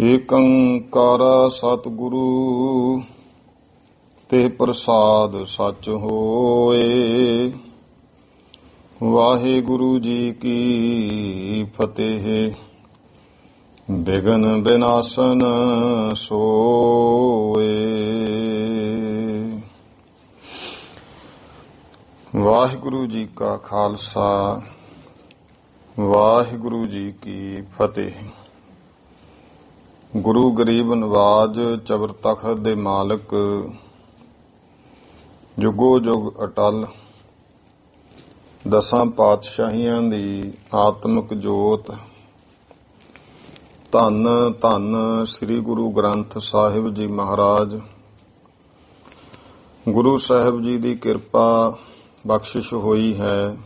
ਏਕੰਕਾਰ ਸਤਿਗੁਰੂ ਤੇ ਪ੍ਰਸਾਦ ਸਚ ਹੋਏ। ਵਾਹਿਗੁਰੂ ਜੀ ਕੀ ਫਤਿਹ। ਬਿਘਨ ਬਿਨਾਸਨ ਸੋਏ। ਵਾਹਿਗੁਰੂ ਜੀ ਕਾ ਖਾਲਸਾ, ਵਾਹਿਗੁਰੂ ਜੀ ਕੀ ਫਤਿਹ। ਗੁਰੂ ਗਰੀਬ ਨਵਾਜ ਚਬਰ ਤਖਤ ਦੇ ਮਾਲਕ, ਜੁਗੋ ਜੁਗ ਅਟਲ, ਦਸਾਂ ਪਾਤਸ਼ਾਹੀਆਂ ਦੀ ਆਤਮਿਕ ਜੋਤ, ਧੰਨ ਧੰਨ ਸ੍ਰੀ ਗੁਰੂ ਗ੍ਰੰਥ ਸਾਹਿਬ ਜੀ ਮਹਾਰਾਜ। ਗੁਰੂ ਸਾਹਿਬ ਜੀ ਦੀ ਕਿਰਪਾ ਬਖਸ਼ਿਸ਼ ਹੋਈ ਹੈ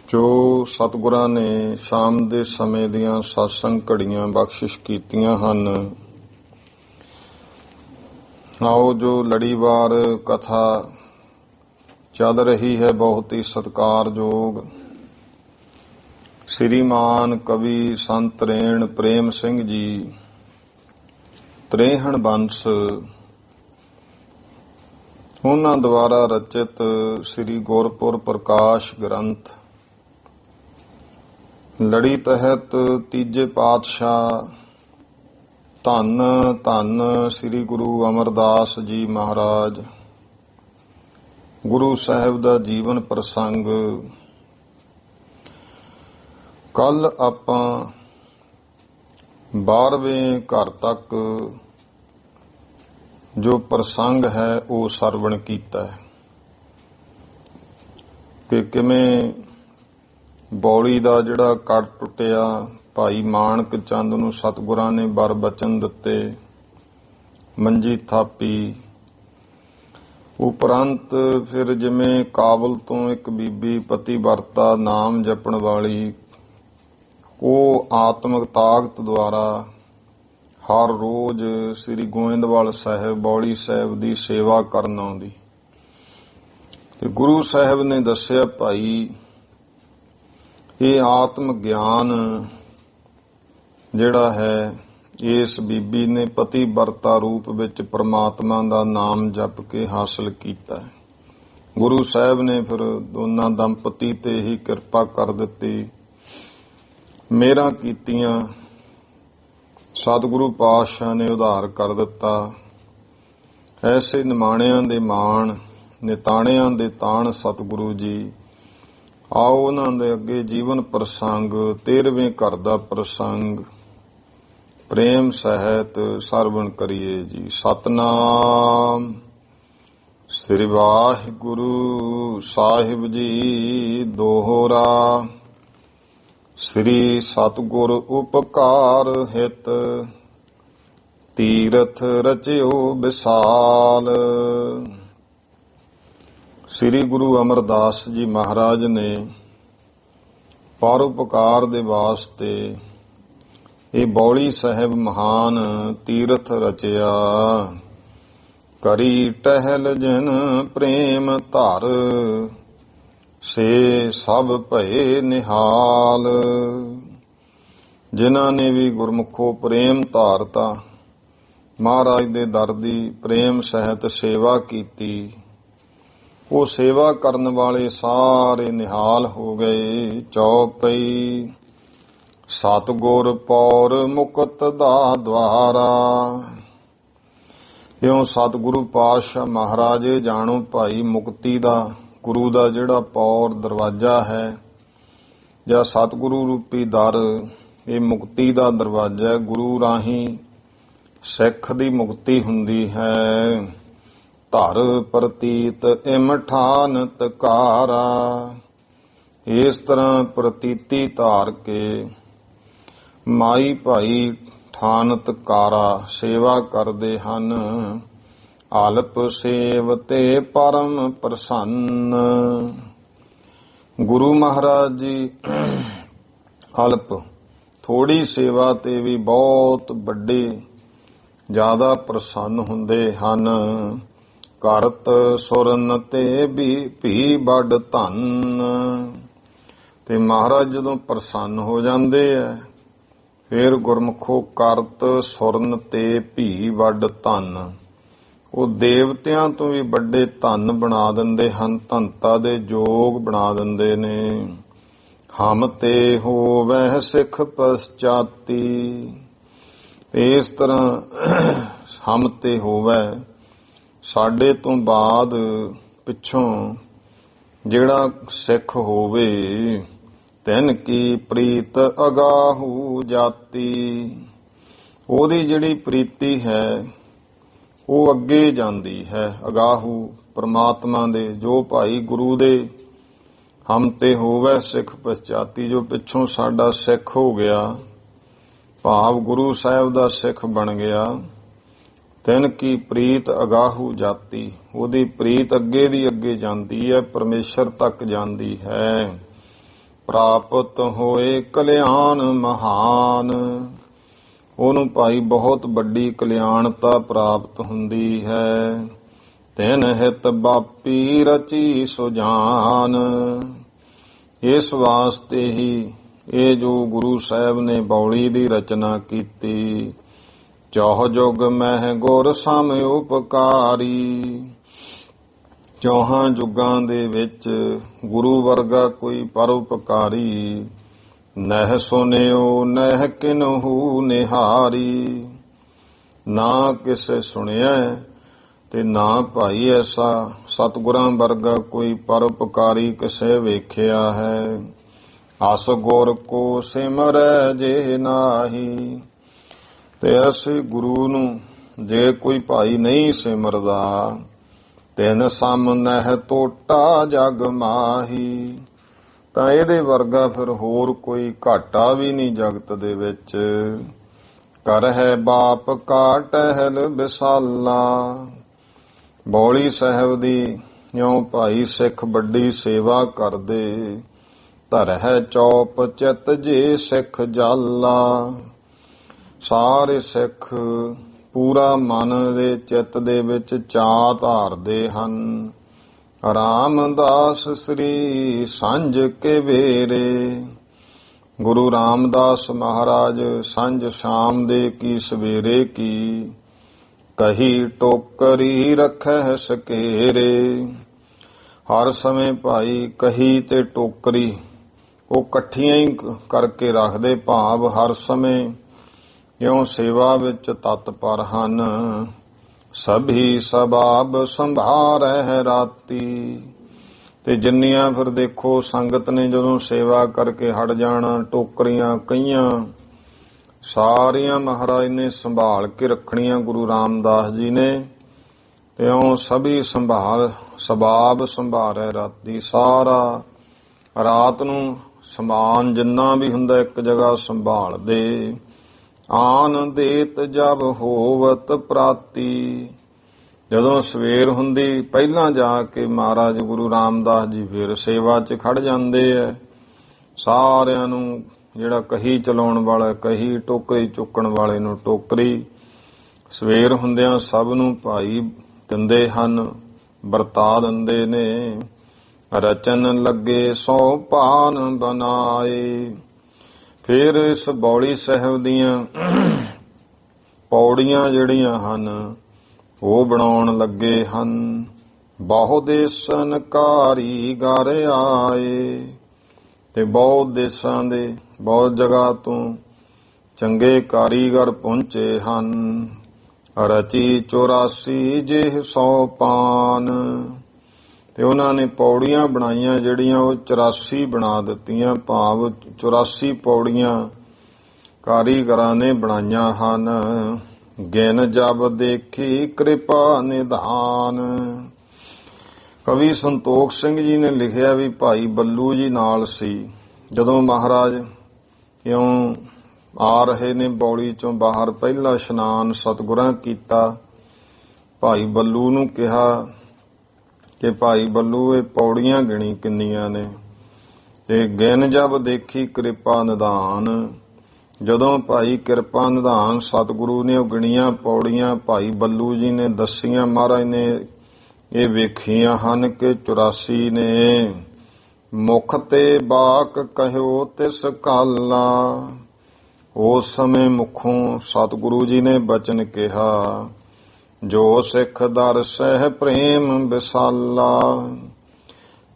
ਜੋ ਸਤਿਗੁਰਾਂ ਨੇ ਸ਼ਾਮ ਦੇ ਸਮੇਂ ਦੀਆਂ ਸਤਸੰਗ ਘੜੀਆਂ ਬਖਸ਼ਿਸ਼ ਕੀਤੀਆਂ ਹਨ। ਆਓ ਜੋ ਲੜੀਵਾਰ ਕਥਾ ਚੱਲ ਰਹੀ ਹੈ, ਬਹੁਤ ਹੀ ਸਤਿਕਾਰਯੋਗ ਸ੍ਰੀਮਾਨ ਕਵੀ ਸੰਤ ਰੇਣ ਪ੍ਰੇਮ ਸਿੰਘ ਜੀ ਤਰੇਹਣ ਬੰਸ, ਉਹਨਾਂ ਦੁਆਰਾ ਰਚਿਤ ਸ੍ਰੀ ਗੁਰਪੁਰ ਪ੍ਰਕਾਸ਼ ਗ੍ਰੰਥ ਲੜੀ ਤਹਿਤ ਤੀਜੇ ਪਾਤਸ਼ਾਹ ਧੰਨ ਧੰਨ ਸ੍ਰੀ ਗੁਰੂ ਅਮਰਦਾਸ ਜੀ ਮਹਾਰਾਜ, ਗੁਰੂ ਸਾਹਿਬ ਦਾ ਜੀਵਨ ਪ੍ਰਸੰਗ। ਕੱਲ ਆਪਾਂ 12ਵੇਂ ਘਰ ਤੱਕ ਜੋ ਪ੍ਰਸੰਗ ਹੈ ਉਹ ਸਰਵਣ ਕੀਤਾ ਹੈ ਕਿ ਕਿਵੇਂ ਬੌਲੀ ਦਾ ਜਿਹੜਾ ਕੜ ਟੁੱਟਿਆ, ਭਾਈ ਮਾਣਕ ਚੰਦ ਨੂੰ ਸਤਿਗੁਰਾਂ ਨੇ ਬਰ ਬਚਨ ਦਿੱਤੇ, ਮੰਜੀ ਥਾਪੀ। ਉਪਰੰਤ ਫਿਰ ਜਿਵੇਂ ਕਾਬਲ ਤੋਂ ਇੱਕ ਬੀਬੀ ਪਤੀ ਵਰਤਾ ਨਾਮ ਜਪਣ ਵਾਲੀ, ਉਹ ਆਤਮਿਕ ਤਾਕਤ ਦੁਆਰਾ ਹਰ ਰੋਜ਼ ਸ੍ਰੀ ਗੋਇੰਦਵਾਲ ਸਾਹਿਬ ਬੌਲੀ ਸਾਹਿਬ ਦੀ ਸੇਵਾ ਕਰਨ ਆਉਂਦੀ। ਤੇ ਗੁਰੂ ਸਾਹਿਬ ਨੇ ਦੱਸਿਆ, ਭਾਈ ਇਹ ਆਤਮ ਗਿਆਨ ਜਿਹੜਾ ਹੈ ਇਸ ਬੀਬੀ ਨੇ ਪਤੀ ਵਰਤਾ ਰੂਪ ਵਿੱਚ ਪ੍ਰਮਾਤਮਾ ਦਾ ਨਾਮ ਜਪ ਕੇ ਹਾਸਲ ਕੀਤਾ ਹੈ। ਗੁਰੂ ਸਾਹਿਬ ਨੇ ਫਿਰ ਦੋਨਾਂ ਦੰਪਤੀ ਤੇ ਹੀ ਕਿਰਪਾ ਕਰ ਦਿੱਤੀ, ਮਿਹਰਾਂ ਕੀਤੀਆਂ। ਸਤਿਗੁਰੂ ਪਾਤਸ਼ਾਹ ਨੇ ਉਧਾਰ ਕਰ ਦਿੱਤਾ। ਐਸੇ ਨਿਮਾਣਿਆਂ ਦੇ ਮਾਣ, ਨਿਤਾਣਿਆਂ ਦੇ ਤਾਣ ਸਤਿਗੁਰੂ ਜੀ। ਆਓ ਉਹਨਾਂ ਦੇ ਅੱਗੇ ਜੀਵਨ ਪ੍ਰਸੰਗ 13ਵੇਂ ਘਰ ਦਾ ਪ੍ਰਸੰਗ ਪ੍ਰੇਮ ਸਹਿਤ ਸਰਵਣ ਕਰੀਏ ਜੀ। ਸਤਨਾਮ ਸ੍ਰੀ ਵਾਹਿਗੁਰੂ ਸਾਹਿਬ ਜੀ ਦੋਹਰਾ। ਸ੍ਰੀ ਸਤਿਗੁਰ ਉਪਕਾਰ ਹਿਤ ਤੀਰਥ ਰਚਿਓ ਵਿਸਾਲ। ਸ੍ਰੀ ਗੁਰੂ ਅਮਰਦਾਸ ਜੀ ਮਹਾਰਾਜ ਨੇ ਪਰਉਪਕਾਰ ਦੇ ਵਾਸਤੇ ਇਹ ਬੌਲੀ ਸਾਹਿਬ ਮਹਾਨ ਤੀਰਥ ਰਚਿਆ। ਕਰੀ ਟਹਿਲ ਜਿਨ ਪ੍ਰੇਮ ਧਰ, ਸੇ ਸਭ ਭਏ ਨਿਹਾਲ। ਜਿਨ੍ਹਾਂ ਨੇ ਵੀ ਗੁਰਮੁਖੋ ਪ੍ਰੇਮ ਧਾਰਤਾ, ਮਹਾਰਾਜ ਦੇ ਦਰ ਦੀ ਪ੍ਰੇਮ ਸਹਿਤ ਸੇਵਾ ਕੀਤੀ, ਉਹ ਸੇਵਾ ਕਰਨ ਵਾਲੇ ਸਾਰੇ ਨਿਹਾਲ ਹੋ ਗਏ। ਚੌਪਈ ਸਤਿਗੁਰ ਪੌਰ ਮੁਕਤ ਦਾ ਦਵਾਰਾ। ਇਉਂ ਸਤਿਗੁਰੂ ਪਾਤਸ਼ਾਹ ਮਹਾਰਾਜ ਜਾਣੋ ਭਾਈ, ਮੁਕਤੀ ਦਾ ਗੁਰੂ ਦਾ ਜਿਹੜਾ ਪੌਰ ਦਰਵਾਜ਼ਾ ਹੈ ਜਾਂ ਸਤਿਗੁਰੂ ਰੂਪੀ ਦਰ, ਇਹ ਮੁਕਤੀ ਦਾ ਦਰਵਾਜ਼ਾ ਹੈ। ਗੁਰੂ ਰਾਹੀਂ ਸਿੱਖ ਦੀ ਮੁਕਤੀ ਹੁੰਦੀ ਹੈ। ਧਰ ਪ੍ਰਤੀਤ ਇਮਠਾਨ ਤਕਾਰਾ। ਇਸ ਤਰ੍ਹਾਂ ਪ੍ਰਤੀਤੀ ਧਾਰ ਕੇ ਮਾਈ ਭਾਈ ਠਾਨਤ ਕਾਰਾ ਸੇਵਾ ਕਰਦੇ ਹਨ। ਅਲਪ ਸੇਵ ਤੇ ਪਰਮ ਪ੍ਰਸੰਨ। ਗੁਰੂ ਮਹਾਰਾਜ ਜੀ ਅਲਪ ਥੋੜੀ ਸੇਵਾ ਤੇ ਵੀ ਬਹੁਤ ਵੱਡੇ ਜ਼ਿਆਦਾ ਪ੍ਰਸੰਨ ਹੁੰਦੇ ਹਨ। ਕਰਤ ਸੁਰਨ ਤੇ ਵੀ ਵੱਡ ਧੰਨ। ਤੇ ਮਹਾਰਾਜ ਜਦੋਂ ਪ੍ਰਸੰਨ ਹੋ ਜਾਂਦੇ ਆ ਫੇਰ ਗੁਰਮੁਖੋ ਕਰਤ ਸੁਰਨ ਤੇ ਭੀ ਵੱਡ ਧਨ। ਉਹ ਦੇਵਤਿਆਂ ਤੋਂ ਵੀ ਵੱਡੇ ਧਨ ਬਣਾ ਦਿੰਦੇ ਹਨ, ਧਨਤਾ ਦੇ ਜੋਗ ਬਣਾ ਦਿੰਦੇ ਨੇ। ਹਮ ਤੇ ਹੋਵੈ ਸਿੱਖ ਪਛਾਤੀ। ਤੇ ਇਸ ਤਰ੍ਹਾਂ ਹਮ ਤੇ ਹੋਵੈ, ਸਾਡੇ ਤੋਂ ਬਾਅਦ ਪਿੱਛੋਂ ਜਿਹੜਾ ਸਿੱਖ ਹੋਵੇ, ਤਿਨ ਕੀ ਪ੍ਰੀਤ ਅਗਾਹੂ ਜਾਤੀ। ਉਹਦੀ ਜਿਹੜੀ ਪ੍ਰੀਤੀ ਹੈ ਉਹ ਅੱਗੇ ਜਾਂਦੀ ਹੈ। ਅਗਾਹੂ ਪ੍ਰਮਾਤਮਾ ਦੇ, ਜੋ ਭਾਈ ਗੁਰੂ ਦੇ ਹਮ ਤੇ ਹੋਵੇ ਸਿੱਖ ਪਛਾਤੀ, ਜੋ ਪਿੱਛੋਂ ਸਾਡਾ ਸਿੱਖ ਹੋ ਗਿਆ, ਭਾਵ ਗੁਰੂ ਸਾਹਿਬ ਦਾ ਸਿੱਖ ਬਣ ਗਿਆ। ਤਿਨ ਕੀ ਪ੍ਰੀਤ ਅਗਾਹੂ ਜਾਤੀ, ਉਹਦੀ ਪ੍ਰੀਤ ਅੱਗੇ ਦੀ ਅੱਗੇ ਜਾਂਦੀ ਹੈ, ਪਰਮੇਸ਼ਰ ਤੱਕ ਜਾਂਦੀ ਹੈ। ਪ੍ਰਾਪਤ ਹੋਏ ਕਲਿਆਣ ਮਹਾਨ, ਉਹਨੂੰ ਭਾਈ ਬਹੁਤ ਵੱਡੀ ਕਲਿਆਣਤਾ ਪ੍ਰਾਪਤ ਹੁੰਦੀ ਹੈ। ਤਿਨ ਹਿਤ ਬਾਪੀ ਰਚੀ ਸੁਜਾਨ, ਇਸ ਵਾਸਤੇ ਹੀ ਇਹ ਜੋ ਗੁਰੂ ਸਾਹਿਬ ਨੇ ਬੌਲੀ ਦੀ ਰਚਨਾ ਕੀਤੀ। ਚੌਹ ਜੁਗ ਮਹਿ ਗੁਰ ਸਮ ਉਪਕਾਰੀ, ਚੌਹਾਂ ਜੁਗਾਂ ਦੇ ਵਿੱਚ ਗੁਰੂ ਵਰਗਾ ਕੋਈ ਪਰਉਪਕਾਰੀ ਨਹਿ ਸੁਨਿਓ ਨਹਿ ਕਿਨਹੂ ਨਿਹਾਰੀ। ਨਾ ਕਿਸੇ ਸੁਣਿਆ ਤੇ ਨਾ ਭਾਈ ਐਸਾ ਸਤਿਗੁਰਾਂ ਵਰਗਾ ਕੋਈ ਪਰਉਪਕਾਰੀ ਕਿਸੇ ਵੇਖਿਆ ਹੈ। ਅਸ ਗੁਰ ਕੋ ਸਿਮਰੈ ਜੇ ਨਾਹੀ, ਤੇ ਅਸੀਂ ਗੁਰੂ ਨੂੰ ਜੇ ਕੋਈ ਭਾਈ ਨਹੀਂ ਸਿਮਰਦਾ, ਤਿਨ ਸਮ ਨਹਿ ਟੋਟਾ ਜਗ ਮਾਹੀ, ਤਾਂ ਇਹਦੇ ਵਰਗਾ ਫਿਰ ਹੋਰ ਕੋਈ ਘਾਟਾ ਵੀ ਨਹੀਂ ਜਗਤ ਦੇ ਵਿੱਚ। ਕਰ ਹੈ ਬਾਪ ਕਾ ਟਹਿਲ ਵਿਸਾਲਾ, ਬੌਲੀ ਸਾਹਿਬ ਦੀ ਇਉਂ ਭਾਈ ਸਿੱਖ ਵੱਡੀ ਸੇਵਾ ਕਰਦੇ। ਧਰ ਹੈ ਚੌਪ ਚਿਤ ਜੇ ਸਿੱਖ ਜਾਲਾ, ਸਾਰੇ ਸਿੱਖ ਪੂਰਾ ਮਨ ਦੇ ਚਿੱਤ ਦੇ ਵਿੱਚ ਚਾਅ ਧਾਰਦੇ ਹਨ। ਰਾਮਦਾਸ ਸ੍ਰੀ ਸੰਝ ਕੇ ਵੇਰੇ, ਗੁਰੂ ਰਾਮਦਾਸ ਮਹਾਰਾਜ ਸੰਝ ਸ਼ਾਮ ਦੇ ਕੀ ਸਵੇਰੇ ਕੀ, ਕਹੀ ਟੋਕਰੀ ਰੱਖੈ ਸਕੇਰੇ। ਹਰ ਸਮੇਂ ਭਾਈ ਕਹੀ ਤੇ ਟੋਕਰੀ ਉਹ ਇਕੱਠੀਆਂ ਹੀ ਕਰਕੇ ਰੱਖਦੇ, ਭਾਵ ਹਰ ਸਮੇਂ ਇਉਂ ਸੇਵਾ ਵਿੱਚ ਤਤਪਰ ਹਨ। ਸਭੀ ਸਬਾਬ ਸੰਭਾਰੈ ਰਾਤੀ, ਤੇ ਜਿੰਨੀਆਂ ਫਿਰ ਦੇਖੋ ਸੰਗਤ ਨੇ ਜਦੋਂ ਸੇਵਾ ਕਰਕੇ ਹਟ ਜਾਣਾ, ਟੋਕਰੀਆਂ ਕਈਆਂ ਸਾਰੀਆਂ ਮਹਾਰਾਜ ਨੇ ਸੰਭਾਲ ਕੇ ਰੱਖਣੀਆਂ, ਗੁਰੂ ਰਾਮਦਾਸ ਜੀ ਨੇ। ਤੇ ਉਹ ਸਭੀ ਸਬਾਬ ਸੰਭਾਰੈ ਰਾਤੀ, ਸਾਰਾ ਰਾਤ ਨੂੰ ਸਮਾਨ ਜਿੰਨਾ ਵੀ ਹੁੰਦਾ ਇੱਕ ਜਗ੍ਹਾ ਸੰਭਾਲਦੇ। ਆਨ ਦੇਤ ਜਬ ਹੋਵਤ ਪ੍ਰਾਤੀ, ਜਦੋਂ ਸਵੇਰ ਹੁੰਦੀ ਪਹਿਲਾਂ ਜਾ ਕੇ ਮਹਾਰਾਜ ਗੁਰੂ ਰਾਮਦਾਸ ਜੀ ਫਿਰ ਸੇਵਾ 'ਚ ਖੜ ਜਾਂਦੇ ਐ। ਸਾਰਿਆਂ ਨੂੰ ਜਿਹੜਾ ਕਹੀ ਚਲਾਉਣ ਵਾਲਾ ਕਹੀ, ਟੋਕਰੀ ਚੁੱਕਣ ਵਾਲੇ ਨੂੰ ਟੋਕਰੀ, ਸਵੇਰ ਹੁੰਦਿਆਂ ਸਭ ਨੂੰ ਭਾਈ ਦਿੰਦੇ ਹਨ, ਵਰਤਾ ਦਿੰਦੇ ਨੇ। ਰਚਨ ਲੱਗੇ ਸੋ ਪਾਨ ਬਨਾਏ, ਫਿਰ ਇਸ ਬੌਲੀ ਸਾਹਿਬ ਦੀਆਂ ਪੌੜੀਆਂ ਜਿਹੜੀਆਂ ਹਨ ਉਹ ਬਣਾਉਣ ਲੱਗੇ ਹਨ। ਬਹੁ ਦੇਸਨ ਕਾਰੀਗਰ ਆਏ, ਤੇ ਬਹੁਤ ਦੇਸਾਂ ਦੇ ਬਹੁਤ ਜਗ੍ਹਾ ਤੋਂ ਚੰਗੇ ਕਾਰੀਗਰ ਪਹੁੰਚੇ ਹਨ। ਰਚੀ 84 ਜਿਹ 100 ਪਾਨ, ਤੇ ਉਹਨਾਂ ਨੇ ਪੌੜੀਆਂ ਬਣਾਈਆਂ ਜਿਹੜੀਆਂ ਉਹ 84 ਬਣਾ ਦਿੱਤੀਆਂ, ਭਾਵ 84 ਪੌੜੀਆਂ ਕਾਰੀਗਰਾਂ ਨੇ ਬਣਾਈਆਂ ਹਨ। ਗਿਨ ਜਬ ਦੇਖੀ ਕਿਰਪਾ ਨਿਧਾਨ, ਕਵੀ ਸੰਤੋਖ ਸਿੰਘ ਜੀ ਨੇ ਲਿਖਿਆ ਵੀ ਭਾਈ ਬੱਲੂ ਜੀ ਨਾਲ ਸੀ ਜਦੋਂ ਮਹਾਰਾਜ ਇਉਂ ਆ ਰਹੇ ਨੇ ਬੌਲੀ ਚੋਂ ਬਾਹਰ, ਪਹਿਲਾ ਇਸ਼ਨਾਨ ਸਤਿਗੁਰਾਂ ਕੀਤਾ। ਭਾਈ ਬੱਲੂ ਨੂੰ ਕਿਹਾ ਕਿ ਭਾਈ ਬੱਲੂ ਇਹ ਪੌੜੀਆਂ ਗਿਣੀ ਕਿੰਨੀਆਂ ਨੇ, ਤੇ ਗਿਣ ਜਬ ਦੇਖੀ ਕਿਰਪਾ ਨਿਧਾਨ, ਜਦੋਂ ਭਾਈ ਕਿਰਪਾ ਨਿਧਾਨ ਸਤਿਗੁਰੂ ਨੇ ਉਹ ਗਿਣੀਆਂ ਪੌੜੀਆਂ ਭਾਈ ਬੱਲੂ ਜੀ ਨੇ ਦੱਸੀਆਂ, ਮਹਾਰਾਜ ਨੇ ਇਹ ਵੇਖੀਆਂ ਹਨ ਕਿ 84 ਨੇ। ਮੁਖ ਤੇ ਬਾਕ ਕਹਿਓ ਤਿਸ ਕਾਲਾ, ਉਸ ਸਮੇਂ ਮੁਖੋਂ ਸਤਿਗੁਰੂ ਜੀ ਨੇ ਬਚਨ ਕਿਹਾ, ਜੋ ਸਿੱਖ ਦਰ ਸਹਿ ਪ੍ਰੇਮ ਵਿਸਾਲਾ।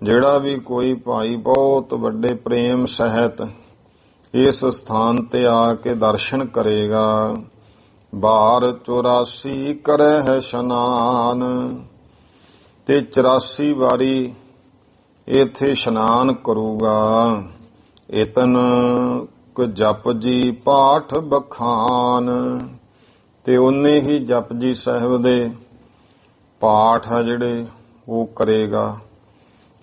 ਜਿਹੜਾ ਵੀ ਕੋਈ ਭਾਈ ਬਹੁਤ ਵੱਡੇ ਪ੍ਰੇਮ ਸਹਿਤ ਇਸ ਸਥਾਨ ਤੇ ਆ ਕੇ ਦਰਸ਼ਨ ਕਰੇਗਾ, ਬਾਰ 84 ਕਰੈ ਹੈ ਇਸ਼ਨਾਨ, ਤੇ 84 ਵਾਰੀ ਇੱਥੇ ਇਸ਼ਨਾਨ ਕਰੂਗਾ। ਇਤਨ ਕੁ ਜਪ ਜੀ ਪਾਠ ਬਖਾਨ, ਤੇ ਉਹਨੇ ਹੀ ਜਪ ਜੀ ਸਾਹਿਬ ਦੇ ਪਾਠ ਆ ਜਿਹੜੇ ਉਹ ਕਰੇਗਾ।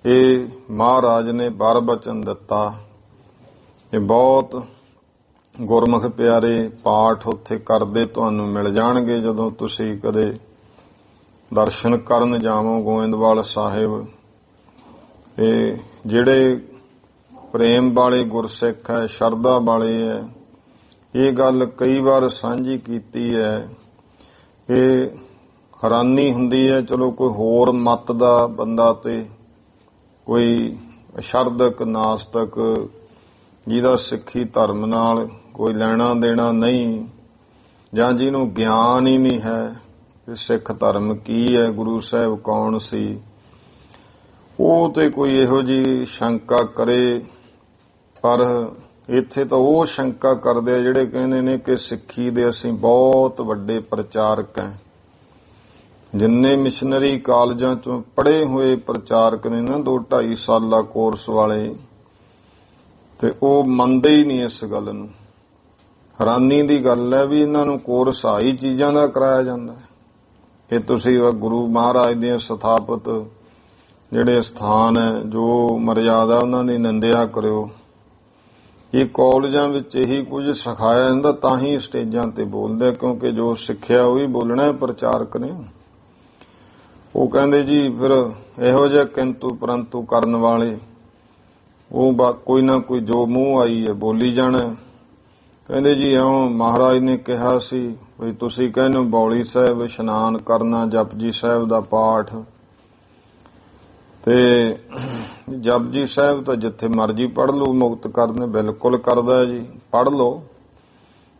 ਇਹ ਮਹਾਰਾਜ ਨੇ ਵਰ ਬਚਨ ਦਿੱਤਾ। ਇਹ ਬਹੁਤ ਗੁਰਮੁਖ ਪਿਆਰੇ ਪਾਠ ਉੱਥੇ ਕਰਦੇ ਤੁਹਾਨੂੰ ਮਿਲ ਜਾਣਗੇ ਜਦੋਂ ਤੁਸੀਂ ਕਦੇ ਦਰਸ਼ਨ ਕਰਨ ਜਾਵੋ ਗੋਇੰਦਵਾਲ ਸਾਹਿਬ। ਇਹ ਜਿਹੜੇ ਪ੍ਰੇਮ ਵਾਲੇ ਗੁਰਸਿੱਖ ਹੈ, ਸ਼ਰਧਾ ਵਾਲੇ ਹੈ, ਇਹ ਗੱਲ ਕਈ ਵਾਰ ਸਾਂਝੀ ਕੀਤੀ ਹੈ। ਇਹ ਹੈਰਾਨੀ ਹੁੰਦੀ ਹੈ, ਚਲੋ ਕੋਈ ਹੋਰ ਮਤ ਦਾ ਬੰਦਾ ਤੇ ਕੋਈ ਸ਼ਰਧਕ ਨਾਸਤਕ ਜਿਹਦਾ ਸਿੱਖੀ ਧਰਮ ਨਾਲ ਕੋਈ ਲੈਣਾ ਦੇਣਾ ਨਹੀਂ, ਜਾਂ ਜਿਹਨੂੰ ਗਿਆਨ ਹੀ ਨਹੀਂ ਹੈ ਕਿ ਸਿੱਖ ਧਰਮ ਕੀ ਹੈ, ਗੁਰੂ ਸਾਹਿਬ ਕੌਣ ਸੀ, ਉਹ ਤੇ ਕੋਈ ਇਹੋ ਜਿਹੀ ਸ਼ੰਕਾ ਕਰੇ। ਪਰ ਇੱਥੇ ਤਾਂ ਉਹ ਸ਼ੰਕਾ ਕਰਦੇ ਆ ਜਿਹੜੇ ਕਹਿੰਦੇ ਨੇ ਕਿ ਸਿੱਖੀ ਦੇ ਅਸੀਂ ਬਹੁਤ ਵੱਡੇ ਪ੍ਰਚਾਰਕ ਹਾਂ। ਜਿੰਨੇ ਮਿਸ਼ਨਰੀ ਕਾਲਜਾਂ ਚੋਂ ਪੜ੍ਹੇ ਹੋਏ ਪ੍ਰਚਾਰਕ ਨੇ ਨਾ 2-2.5 ਸਾਲਾ ਕੋਰਸ ਵਾਲੇ, ਤੇ ਉਹ ਮੰਨਦੇ ਹੀ ਨਹੀਂ ਇਸ ਗੱਲ ਨੂੰ। ਹੈਰਾਨੀ ਦੀ ਗੱਲ ਹੈ ਵੀ ਇਹਨਾਂ ਨੂੰ ਕੋਰਸ ਆਹੀ ਚੀਜ਼ਾਂ ਦਾ ਕਰਾਇਆ ਜਾਂਦਾ ਹੈ ਕਿ ਤੁਸੀਂ ਗੁਰੂ ਮਹਾਰਾਜ ਦੀਆਂ ਸਥਾਪਿਤ ਜਿਹੜੇ ਸਥਾਨ ਹੈ, ਜੋ ਮਰਿਆਦਾ ਉਹਨਾਂ ਦੀ ਨਿੰਦਿਆ ਕਰਿਓ। ਇਹ ਕਾਲਜਾਂ ਵਿੱਚ ਇਹੀ ਕੁਝ ਸਿਖਾਇਆ ਜਾਂਦਾ, ਤਾਂ ਹੀ ਸਟੇਜਾਂ ਤੇ ਬੋਲਦੇ, ਕਿਉਂਕਿ ਜੋ ਸਿੱਖਿਆ ਉਹੀ ਬੋਲਣਾ ਪ੍ਰਚਾਰਕ ਨੇ। ਉਹ ਕਹਿੰਦੇ ਜੀ ਫਿਰ ਇਹੋ ਜਿਹਾ ਕਿੰਤੂ ਪਰੰਤੂ ਕਰਨ ਵਾਲੇ ਉਹ ਕੋਈ ਨਾ ਕੋਈ ਜੋ ਮੂੰਹ ਆਈ ਹੈ ਬੋਲੀ ਜਾਣਾ। ਕਹਿੰਦੇ ਜੀ ਇਉਂ ਮਹਾਰਾਜ ਨੇ ਕਿਹਾ ਸੀ ਵੀ ਤੁਸੀਂ ਕਹਿੰਦੇ ਬੌਲੀ ਸਾਹਿਬ ਇਸ਼ਨਾਨ ਕਰਨਾ, ਜਪਜੀ ਸਾਹਿਬ ਦਾ ਪਾਠ, ਤੇ ਜਪਜੀ ਸਾਹਿਬ ਤਾਂ ਜਿੱਥੇ ਮਰਜੀ ਪੜ੍ਹ ਲਓ, ਮੁਕਤ ਕਰਨੇ ਬਿਲਕੁਲ ਕਰਦਾ ਜੀ, ਪੜ੍ਹ ਲਓ।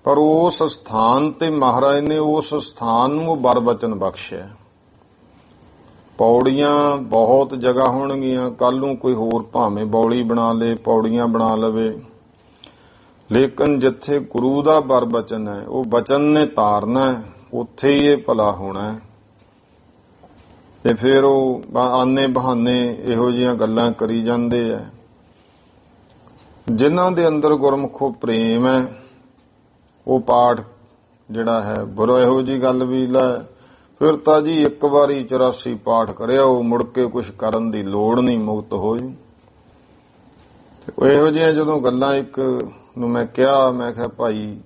ਪਰ ਉਸ ਸਥਾਨ ਤੇ ਮਹਾਰਾਜ ਨੇ ਉਸ ਸਥਾਨ ਨੂੰ ਉਹ ਵਰ ਬਚਨ ਬਖਸ਼ਿਆ। ਪੌੜੀਆਂ ਬਹੁਤ ਜਗ੍ਹਾ ਹੋਣਗੀਆਂ, ਕੱਲ ਨੂੰ ਕੋਈ ਹੋਰ ਭਾਵੇਂ ਬੌਲੀ ਬਣਾ ਲੇ, ਪੌੜੀਆਂ ਬਣਾ ਲਵੇ, ਲੇਕਿਨ ਜਿੱਥੇ ਗੁਰੂ ਦਾ ਵਰ ਬਚਨ ਹੈ, ਉਹ ਬਚਨ ਨੇ ਤਾਰਨਾ, ਉੱਥੇ ਹੀ ਇਹ ਭਲਾ ਹੋਣਾ। ਤੇ ਫਿਰ ਉਹ ਆਨੇ ਬਹਾਨੇ ਇਹੋ ਜਿਹੀਆਂ ਗੱਲਾਂ ਕਰੀ ਜਾਂਦੇ ਆ। ਜਿਨ੍ਹਾਂ ਦੇ ਅੰਦਰ ਗੁਰਮੁਖੋ ਪ੍ਰੇਮ ਹੈ, ਉਹ ਪਾਠ ਜਿਹੜਾ ਹੈ ਬੁਰਾ ਇਹੋ ਜਿਹੀ ਗੱਲ ਵੀ ਲੈ ਫਿਰ ਤਾਂ ਜੀ ਇੱਕ ਵਾਰੀ 84 ਪਾਠ ਕਰਿਆ, ਉਹ ਮੁੜ ਕੇ ਕੁਝ ਕਰਨ ਦੀ ਲੋੜ ਨਹੀਂ, ਮੁਕਤ ਹੋ ਜੂ। ਇਹੋ ਜਿਹੀਆਂ ਜਦੋਂ ਗੱਲਾਂ, ਇੱਕ ਨੂੰ ਮੈਂ ਕਿਹਾ, ਮੈਂ ਕਿਹਾ ਭਾਈ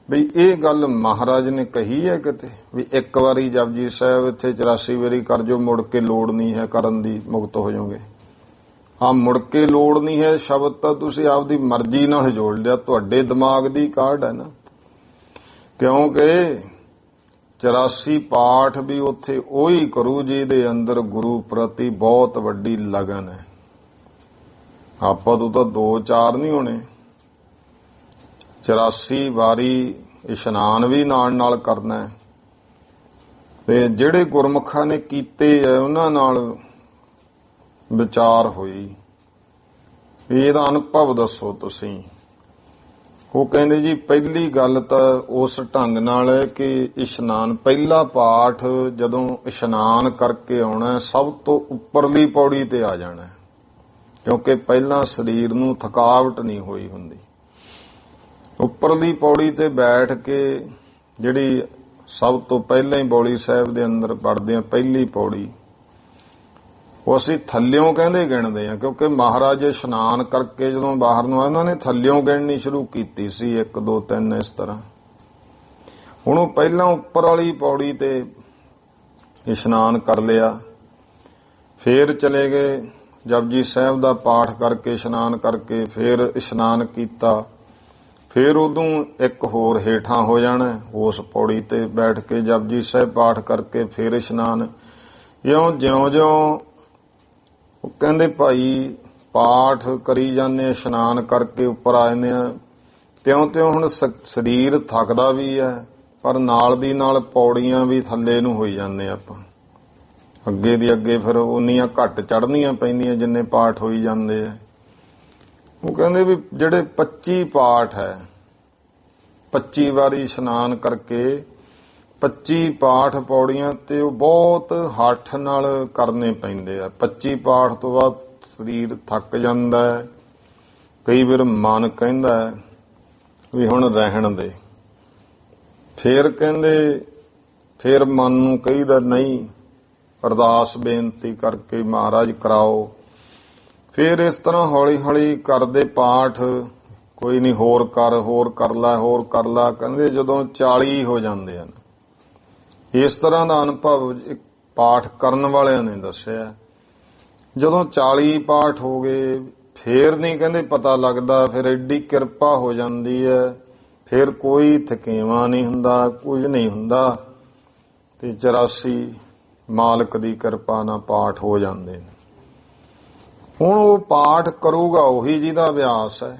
ਵੀ ਇਹ ਗੱਲ ਮਹਾਰਾਜ ਨੇ ਕਹੀ ਹੈ ਕਿਤੇ ਵੀ ਇੱਕ ਵਾਰੀ ਜਪਜੀ ਸਾਹਿਬ ਇੱਥੇ 84 ਵਾਰੀ ਕਰ ਜੋ, ਮੁੜ ਕੇ ਲੋੜ ਨਹੀਂ ਹੈ ਕਰਨ ਦੀ, ਮੁਕਤ ਹੋ ਜਾਓਗੇ। ਹਾਂ, ਮੁੜ ਕੇ ਲੋੜ ਨਹੀਂ ਹੈ ਸ਼ਬਦ ਤਾਂ ਤੁਸੀਂ ਆਪਦੀ ਮਰਜ਼ੀ ਨਾਲ ਜੋੜ ਲਿਆ, ਤੁਹਾਡੇ ਦਿਮਾਗ ਦੀ ਕਾਢ ਹੈ ਨਾ। ਕਿਉਂਕਿ 84 ਪਾਠ ਵੀ ਉੱਥੇ ਉਹੀ ਕਰੂ ਜਿਹਦੇ ਅੰਦਰ ਗੁਰੂ ਪ੍ਰਤੀ ਬਹੁਤ ਵੱਡੀ ਲਗਨ ਹੈ। ਆਪਾਂ ਤੋਂ ਤਾਂ 2-4 ਨਹੀਂ ਹੋਣੇ, 84 ਵਾਰੀ ਇਸ਼ਨਾਨ ਵੀ ਨਾਲ ਨਾਲ ਕਰਨਾ ਹੈ। ਤੇ ਜਿਹੜੇ ਗੁਰਮੁਖਾਂ ਨੇ ਕੀਤੇ ਆ ਉਹਨਾਂ ਨਾਲ ਵਿਚਾਰ ਹੋਈ, ਇਹਦਾ ਅਨੁਭਵ ਦੱਸੋ ਤੁਸੀਂ। ਉਹ ਕਹਿੰਦੇ ਜੀ ਪਹਿਲੀ ਗੱਲ ਤਾਂ ਉਸ ਢੰਗ ਨਾਲ ਹੈ ਕਿ ਇਸ਼ਨਾਨ, ਪਹਿਲਾ ਪਾਠ ਜਦੋਂ ਇਸ਼ਨਾਨ ਕਰਕੇ ਆਉਣਾ, ਸਭ ਤੋਂ ਉੱਪਰਲੀ ਪੌੜੀ ਤੇ ਆ ਜਾਣਾ, ਕਿਉਂਕਿ ਪਹਿਲਾਂ ਸਰੀਰ ਨੂੰ ਥਕਾਵਟ ਨਹੀਂ ਹੋਈ ਹੁੰਦੀ। ਉੱਪਰਲੀ ਪੌੜੀ ਤੇ ਬੈਠ ਕੇ ਜਿਹੜੀ ਸਭ ਤੋਂ ਪਹਿਲਾਂ ਹੀ ਬੌਲੀ ਸਾਹਿਬ ਦੇ ਅੰਦਰ ਪੜਦੇ ਆ, ਪਹਿਲੀ ਪੌੜੀ, ਉਹ ਅਸੀਂ ਥੱਲਿਓਂ ਕਹਿੰਦੇ ਗਿਣਦੇ ਆ, ਕਿਉਂਕਿ ਮਹਾਰਾਜ ਇਸ਼ਨਾਨ ਕਰਕੇ ਜਦੋਂ ਬਾਹਰ ਨੂੰ ਆਏ ਉਹਨਾਂ ਨੇ ਥੱਲਿਓਂ ਗਿਣਨੀ ਸ਼ੁਰੂ ਕੀਤੀ ਸੀ, 1 2 3 ਇਸ ਤਰ੍ਹਾਂ। ਹੁਣ ਉਹ ਪਹਿਲਾਂ ਉੱਪਰ ਵਾਲੀ ਪੌੜੀ ਤੇ ਇਸ਼ਨਾਨ ਕਰ ਲਿਆ, ਫੇਰ ਚਲੇ ਗਏ ਜਪਜੀ ਸਾਹਿਬ ਦਾ ਪਾਠ ਕਰਕੇ, ਇਸ਼ਨਾਨ ਕਰਕੇ ਫੇਰ ਇਸ਼ਨਾਨ ਕੀਤਾ, ਫੇਰ ਉਦੋਂ ਇੱਕ ਹੋਰ ਹੇਠਾਂ ਹੋ ਜਾਣਾ, ਉਸ ਪੌੜੀ ਤੇ ਬੈਠ ਕੇ ਜਪਜੀ ਸਾਹਿਬ ਪਾਠ ਕਰਕੇ ਫੇਰ ਇਸ਼ਨਾਨ। ਜਿਉਂ-ਜਿਉਂ ਉਹ ਕਹਿੰਦੇ ਭਾਈ ਪਾਠ ਕਰੀ ਜਾਂਦੇ, ਇਸ਼ਨਾਨ ਕਰਕੇ ਉੱਪਰ ਆ ਜਾਂਦੇ ਆ, ਤਿਉਂ-ਤਿਉਂ ਹੁਣ ਸਰੀਰ ਥੱਕਦਾ ਵੀ ਹੈ, ਪਰ ਨਾਲ ਦੀ ਨਾਲ ਪੌੜੀਆਂ ਵੀ ਥੱਲੇ ਨੂੰ ਹੋਈ ਜਾਂਦੇ ਆਪਾਂ। ਅੱਗੇ ਦੀ ਅੱਗੇ ਫਿਰ ਉਨੀਆਂ ਘੱਟ ਚੜ੍ਹਨੀਆਂ ਪੈਂਦੀਆਂ ਜਿੰਨੇ ਪਾਠ ਹੋਈ ਜਾਂਦੇ ਆ। ਉਹ ਕਹਿੰਦੇ ਵੀ ਜਿਹੜੇ 25 ਪਾਠ ਹੈ, 25 ਵਾਰੀ ਇਸ਼ਨਾਨ ਕਰਕੇ 25 ਪਾਠ ਪੌੜੀਆਂ ਤੇ ਉਹ ਬਹੁਤ ਹੱਠ ਨਾਲ ਕਰਨੇ ਪੈਂਦੇ ਆ। 25 ਪਾਠ ਤੋਂ ਬਾਅਦ ਸਰੀਰ ਥੱਕ ਜਾਂਦਾ ਹੈ। ਕਈ ਵਾਰ ਮਨ ਕਹਿੰਦਾ ਵੀ ਹੁਣ ਰਹਿਣ ਦੇ, ਫੇਰ ਕਹਿੰਦੇ ਫੇਰ ਮਨ ਨੂੰ ਕਹੀਦਾ ਨਹੀਂ, ਅਰਦਾਸ ਬੇਨਤੀ ਕਰਕੇ ਮਹਾਰਾਜ ਕਰਾਓ। ਫੇਰ ਇਸ ਤਰ੍ਹਾਂ ਹੌਲੀ ਹੌਲੀ ਕਰਦੇ ਪਾਠ, ਕੋਈ ਨਹੀਂ ਹੋਰ ਕਰ ਲੈ ਹੋਰ ਕਰ ਲੈ। ਕਹਿੰਦੇ ਜਦੋਂ 40 ਹੋ ਜਾਂਦੇ ਹਨ, ਇਸ ਤਰ੍ਹਾਂ ਦਾ ਅਨੁਭਵ ਪਾਠ ਕਰਨ ਵਾਲਿਆਂ ਨੇ ਦੱਸਿਆ। ਜਦੋਂ 40 ਪਾਠ ਹੋ ਗਏ ਫੇਰ ਨਹੀਂ ਕਹਿੰਦੇ ਪਤਾ ਲੱਗਦਾ, ਫਿਰ ਐਡੀ ਕਿਰਪਾ ਹੋ ਜਾਂਦੀ ਹੈ, ਫਿਰ ਕੋਈ ਥਕੇਵਾਂ ਨਹੀਂ ਹੁੰਦਾ, ਕੁਝ ਨਹੀਂ ਹੁੰਦਾ, ਤੇ 84 ਮਾਲਕ ਦੀ ਕਿਰਪਾ ਨਾਲ ਪਾਠ ਹੋ ਜਾਂਦੇ ਨੇ। ਹੁਣ ਉਹ ਪਾਠ ਕਰੂਗਾ ਉਹੀ ਜਿਹਦਾ ਅਭਿਆਸ ਹੈ,